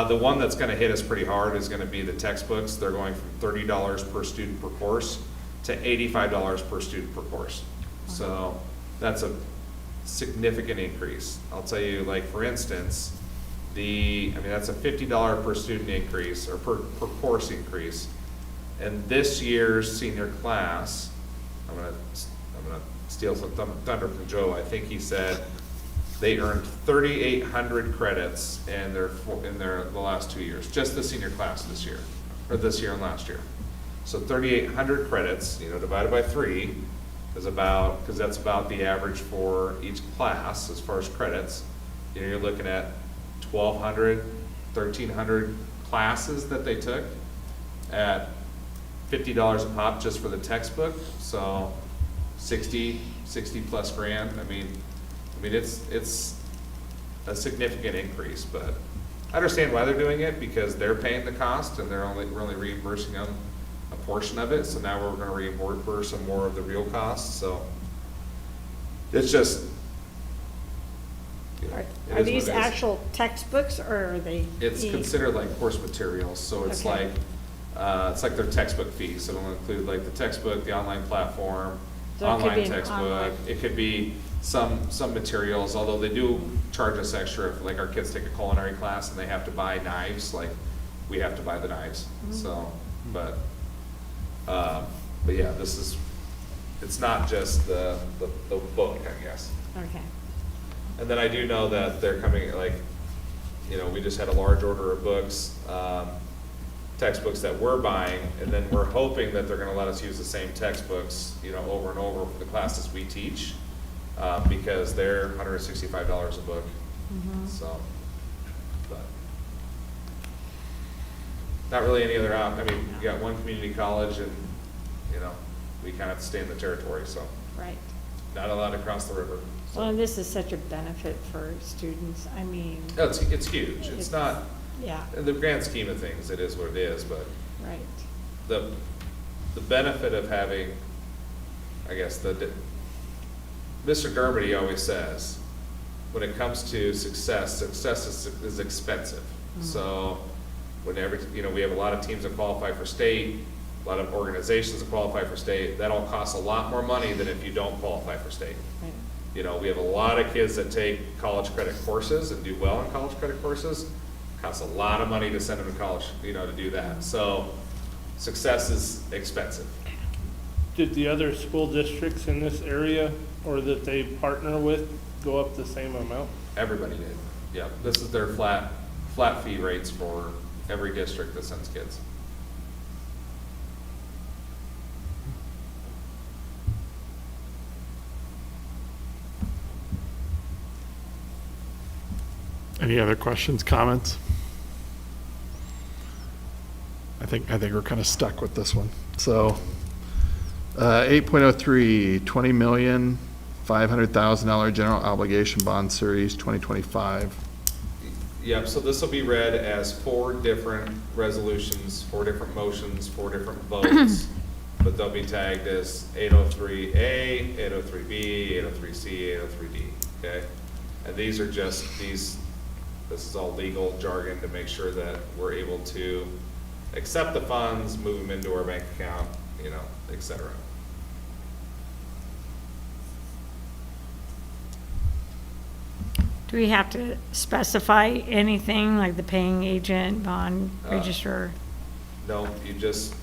The one that's gonna hit us pretty hard is gonna be the textbooks. They're going from $30 per student per course to $85 per student per course. So that's a significant increase. I'll tell you, like, for instance, that's a $50 per student increase, or per course increase. And this year's senior class, I'm gonna steal some thunder from Joe. I think he said they earned 3,800 credits in the last 2 years, just the senior class this year, or this year and last year. So 3,800 credits, divided by 3 is about, because that's about the average for each class as far as credits. You're looking at 1,200, 1,300 classes that they took at $50 a pop just for the textbook. So 60 plus grand. I mean, it's a significant increase, but I understand why they're doing it, because they're paying the cost and we're only reimbursing them a portion of it. So now we're going to reimburse some more of the real costs. So it's just, Are these actual textbooks, or are they? It's considered like course materials, so it's Okay. like their textbook fee, so it'll include like the textbook, the online platform, So it could be online an textbook. online- It could be some materials, although they do charge us extra if like our kids take a culinary class and they have to buy knives, like we have to buy the knives, so, but yeah, it's not just the book, I guess. Okay. And then I do know that they're coming, we just had a large order of books, textbooks that we're buying, and then we're hoping that they're gonna let us use the same textbooks, over and over for the classes we teach, because they're $165 a book, so, but. Not really any other you got one community college and, we kind of have to stay in the territory, so, Right. not allowed to cross the river. Well, and this is such a benefit for students. No, it's huge. It's not, Yeah, In the grand scheme of things, it is what it is, but right. the benefit of having, I guess, Mr. Germany always says, when it comes to success is expensive. So whenever, we have a lot of teams that qualify for state, a lot of organizations that qualify for state, that all costs a lot more money than if you don't qualify for state. Right. We have a lot of kids that take college credit courses and do well in college credit courses. Costs a lot of money to send them to college, to do that. So success is expensive. Did the other school districts in this area, or that they partner with, go up the same amount? Everybody did. Yep. This is their flat fee rates for every district that sends kids. Any other questions, comments? I think we're kind of stuck with this one. So, 8.03, $20,500,000 general obligation bond series 2025. Yep, so this will be read as 4 different resolutions, 4 different motions, 4 different votes, but they'll be tagged as 803A, 803B, 803C, 803D, okay? And these are just, this is all legal jargon to make sure that we're able to accept the funds, move them into our bank account, et cetera. Do we have to specify anything, like the paying agent, bond registrar? No, you just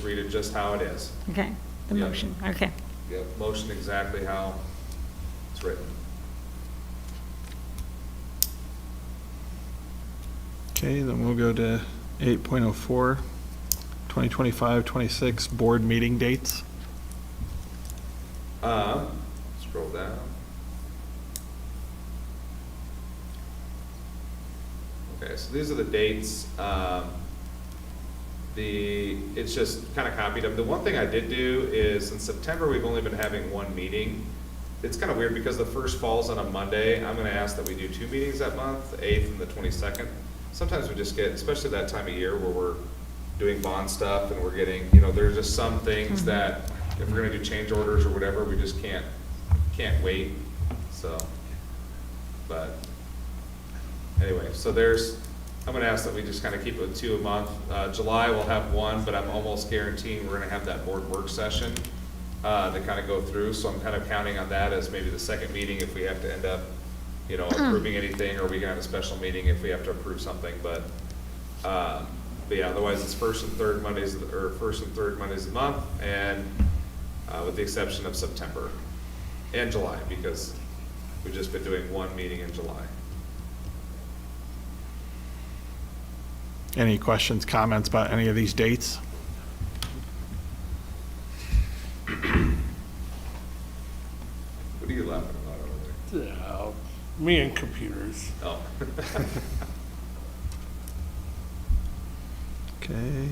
read it just how it is. Okay, the Yeah. motion, okay. Yep, motion exactly how it's written. Okay, then we'll go to 8.04, 2025-26 board meeting dates. Scroll down. Okay, so these are the dates. It's just kind of copied them. The one thing I did do is in September, we've only been having 1 meeting. It's kind of weird because the first falls on a Monday. I'm gonna ask that we do 2 meetings that month, the 8th and the 22nd. Sometimes we just get, especially that time of year where we're doing bond stuff and we're getting, there's just some things that if we're gonna do change orders or whatever, we just can't wait, so. But anyway, so I'm gonna ask that we just kind of keep it with 2 a month. July we'll have 1, but I'm almost guaranteeing we're gonna have that board work session to kind of go through, so I'm kind of counting on that as maybe the second meeting if we have to end up, approving anything, or we can have a special meeting if we have to approve something, but yeah, otherwise it's first and third Mondays of the month, and with the exception of September and July, because we've just been doing 1 meeting in July. Any questions, comments about any of these dates? What are you laughing about over there? Me and computers. Oh. Okay,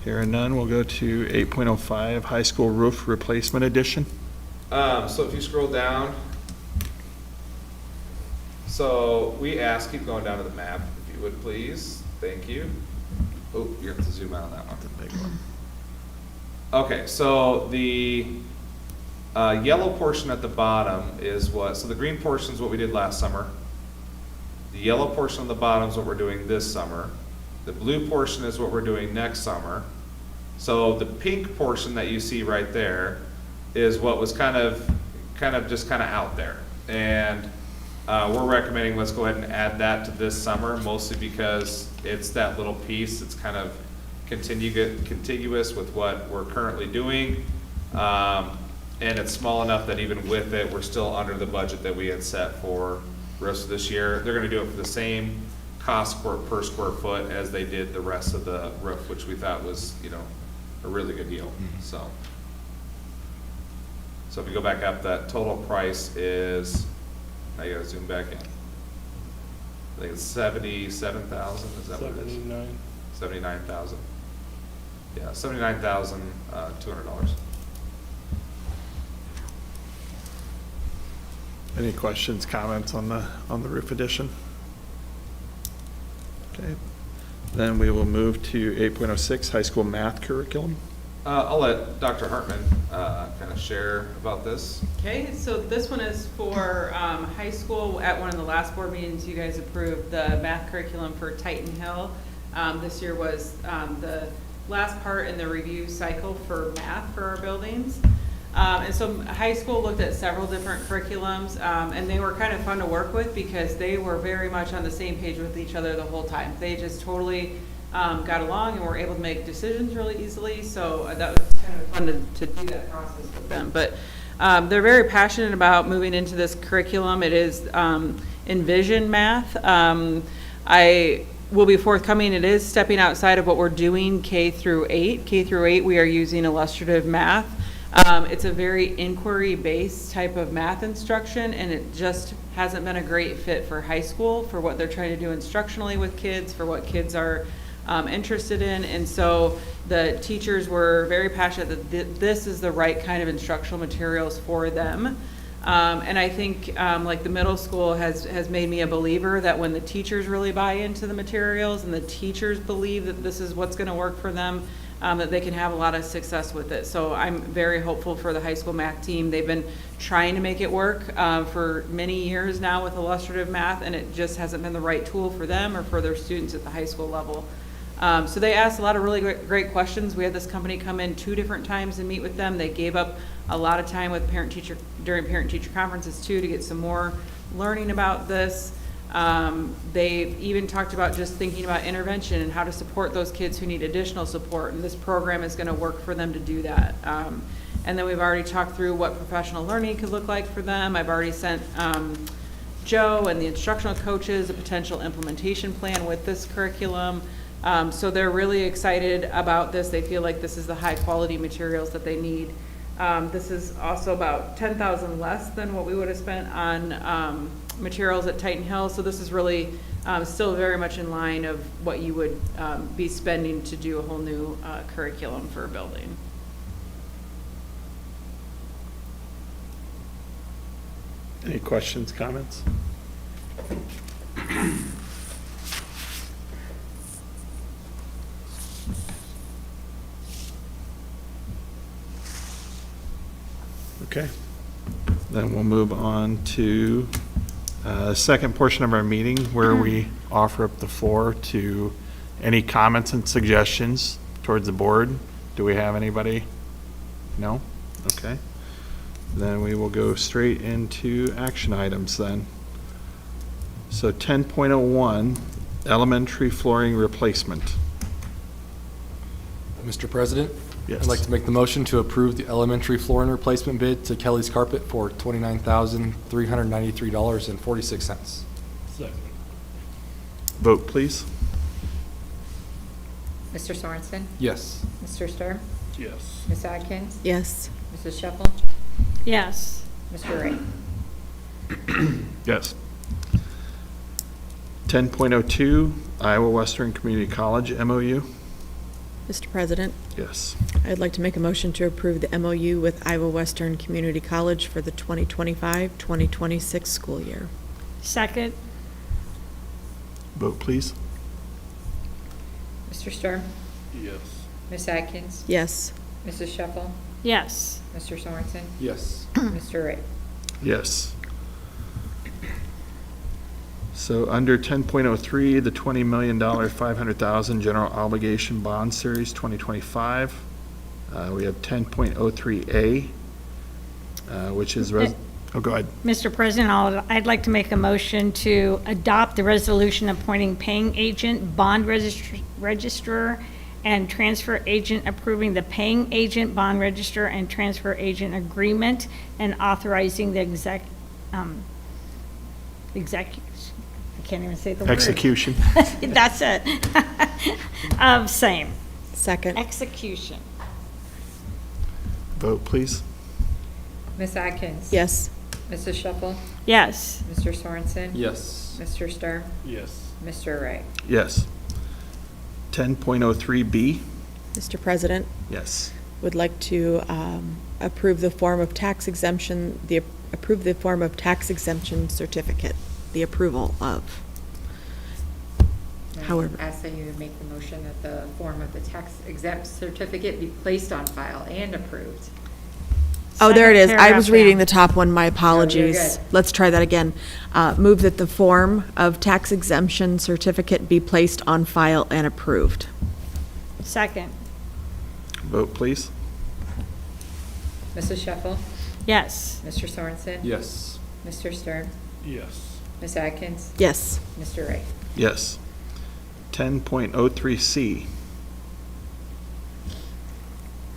hearing none, we'll go to 8.05, high school roof replacement edition. So if you scroll down, so we asked, keep going down to the map, if you would please, thank you. Oh, you have to zoom out on that one. The big one. Okay, so the yellow portion at the bottom is so the green portion is what we did last summer. The yellow portion on the bottom is what we're doing this summer. The blue portion is what we're doing next summer. So the pink portion that you see right there is what was kind of out there. And we're recommending let's go ahead and add that to this summer, mostly because it's that little piece. It's kind of contiguous with what we're currently doing. And it's small enough that even with it, we're still under the budget that we had set for the rest of this year. They're gonna do it for the same cost per square foot as they did the rest of the roof, which we thought was, a really good deal, so. So if you go back up, that total price is, now you gotta zoom back in. I think it's 77,000, is that what it is? 79. 79,000. Yeah, $79,200. Any questions, comments on the roof addition? Okay. Then we will move to 8.06, high school math curriculum. I'll let Dr. Hartman kind of share about this. Okay, so this one is for high school. At one of the last board meetings, you guys approved the math curriculum for Titan Hill. This year was the last part in the review cycle for math for our buildings. And so high school looked at several different curriculums, and they were kind of fun to work with because they were very much on the same page with each other the whole time. They just totally got along and were able to make decisions really easily, so that was kind of fun to do that process with them. But they're very passionate about moving into this curriculum. It is Envision Math. I will be forthcoming. It is stepping outside of what we're doing K through 8. K through 8, we are using illustrative math. It's a very inquiry-based type of math instruction, and it just hasn't been a great fit for high school, for what they're trying to do instructionally with kids, for what kids are interested in. And so the teachers were very passionate that this is the right kind of instructional materials for them. And I think like the middle school has made me a believer that when the teachers really buy into the materials and the teachers believe that this is what's going to work for them, that they can have a lot of success with it. So I'm very hopeful for the high school math team. They've been trying to make it work for many years now with illustrative math, and it just hasn't been the right tool for them or for their students at the high school level. So they asked a lot of really great questions. We had this company come in 2 different times and meet with them. They gave up a lot of time with during parent-teacher conferences too, to get some more learning about this. They even talked about just thinking about intervention and how to support those kids who need additional support, and this program is going to work for them to do that. And then we've already talked through what professional learning could look like for them. I've already sent Joe and the instructional coaches a potential implementation plan with this curriculum. So they're really excited about this. They feel like this is the high quality materials that they need. This is also about $10,000 less than what we would have spent on materials at Titan Hill. So this is really still very much in line of what you would be spending to do a whole new curriculum for a building. Any questions, comments? Okay, then we'll move on to the second portion of our meeting where we offer up the floor to any comments and suggestions towards the board. Do we have anybody? No? Okay. Then we will go straight into action items then. So 10.01, elementary flooring replacement. Mr. President? Yes. I'd like to make the motion to approve the elementary flooring replacement bid to Kelly's Carpet for $29,393.46. Second. Vote, please. Mr. Sorensen? Yes. Mr. Sturm? Yes. Ms. Atkins? Yes. Mrs. Shuffle? Yes. Mr. Ray? Yes. 10.02, Iowa Western Community College MOU. Mr. President, Yes. I'd like to make a motion to approve the MOU with Iowa Western Community College for the 2025-2026 school year. Second. Vote, please. Mr. Sturm? Yes. Ms. Atkins? Yes. Mrs. Shuffle? Yes. Mr. Sorensen? Yes. Mr. Ray? Yes. So under 10.03, the $20 million, $500,000 general obligation bond series 2025. We have 10.03A, which is, oh, go ahead. Mr. President, I'd like to make a motion to adopt the resolution appointing paying agent, bond registrar, and transfer agent, approving the paying agent, bond registrar, and transfer agent agreement, and authorizing the I can't even say the word. Execution. That's it. Same. Second. Execution. Vote, please. Ms. Atkins? Yes. Mrs. Shuffle? Yes. Mr. Sorensen? Yes. Mr. Sturm? Yes. Mr. Ray? Yes. 10.03B. Mr. President, Yes. would like to approve the form of tax exemption, approve the form of tax exemption certificate, the approval of. However. Ask that you make the motion that the form of the tax exempt certificate be placed on file and approved. Oh, there it is. Second I was paragraph reading down. the top one, my apologies. good. Let's try that again. Move that the form of tax exemption certificate be placed on file and approved. Second. Vote, please. Mrs. Sheffel? Yes. Mr. Sorensen? Yes. Mr. Stern? Yes. Ms. Atkins? Yes. Mr. Wright? Yes. 10.03C.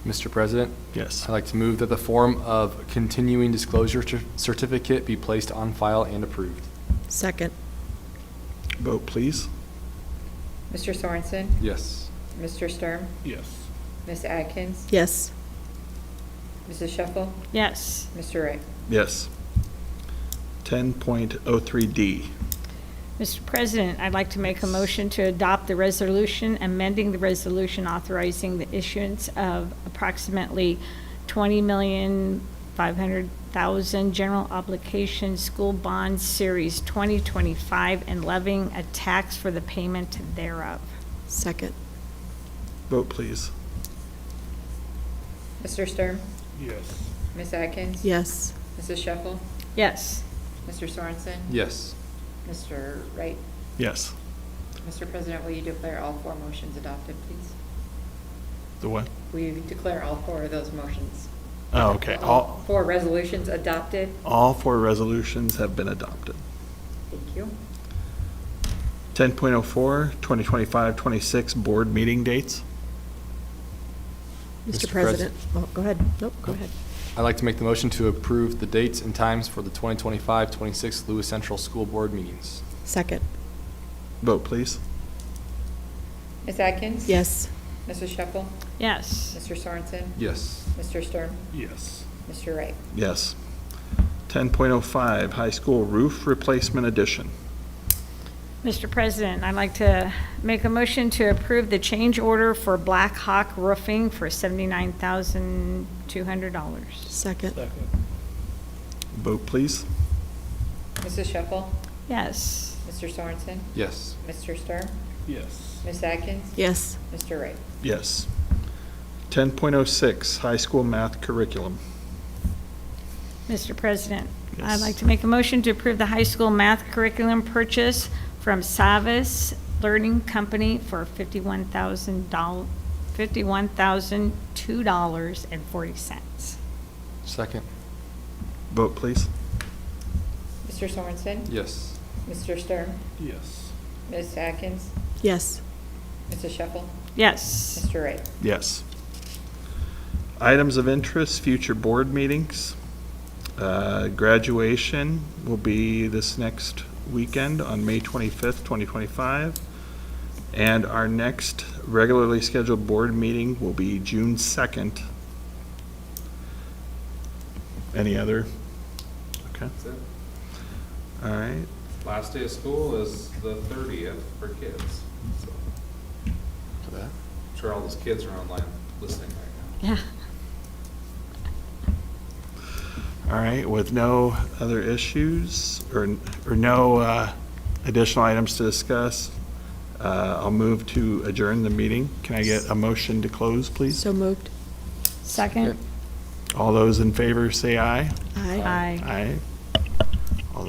Mr. President, Yes. I'd like to move that the form of continuing disclosure certificate be placed on file and approved. Second. Vote, please. Mr. Sorensen? Yes. Mr. Stern? Yes. Ms. Atkins? Yes. Mrs. Sheffel? Yes. Mr. Wright? Yes. 10.03D. Mr. President, I'd like to make a motion to adopt the resolution amending the resolution authorizing the issuance of approximately 20,500,000 general obligation school bonds series 2025 and levying a tax for the payment thereof. Second. Vote, please. Mr. Stern? Yes. Ms. Atkins? Yes. Mrs. Sheffel? Yes. Mr. Sorensen? Yes. Mr. Wright? Yes. Mr. President, will you declare all four motions adopted, please? The what? Will you declare all four of those motions? Oh, okay. All four resolutions adopted? All four resolutions have been adopted. Thank you. 10.04, 2025-26 board meeting dates. Mr. Mr. President. Oh, go ahead. Nope, go ahead. I'd like to make the motion to approve the dates and times for the 2025-26 Lewis Central School Board meetings. Second. Vote, please. Ms. Atkins? Yes. Mrs. Sheffel? Yes. Mr. Sorensen? Yes. Mr. Stern? Yes. Mr. Wright? Yes. 10.05, high school roof replacement addition. Mr. President, I'd like to make a motion to approve the change order for Black Hawk Roofing for $79,200. Second. Second. Vote, please. Mrs. Sheffel? Yes. Mr. Sorensen? Yes. Mr. Stern? Yes. Ms. Atkins? Yes. Mr. Wright? Yes. 10.06, high school math curriculum. Mr. President, I'd Yes. like to make a motion to approve the high school math curriculum purchase from Savas Learning Company for $51,002.40. Second. Vote, please. Mr. Sorensen? Yes. Mr. Stern? Yes. Ms. Atkins? Yes. Mrs. Sheffel? Yes. Mr. Wright? Yes. Items of interest, future board meetings. Graduation will be this next weekend on May 25th, 2025. And our next regularly scheduled board meeting will be June 2nd. Any other? Okay, That's it. all right. Last day of school is the 30th for kids. So For that. I'm sure all those kids are online listening right now. Yeah. All right, with no other issues or no additional items to discuss, I'll move to adjourn the meeting. Can I get a motion to close, please? So moved. Second? All those in favor say aye. Aye. Aye. Aye.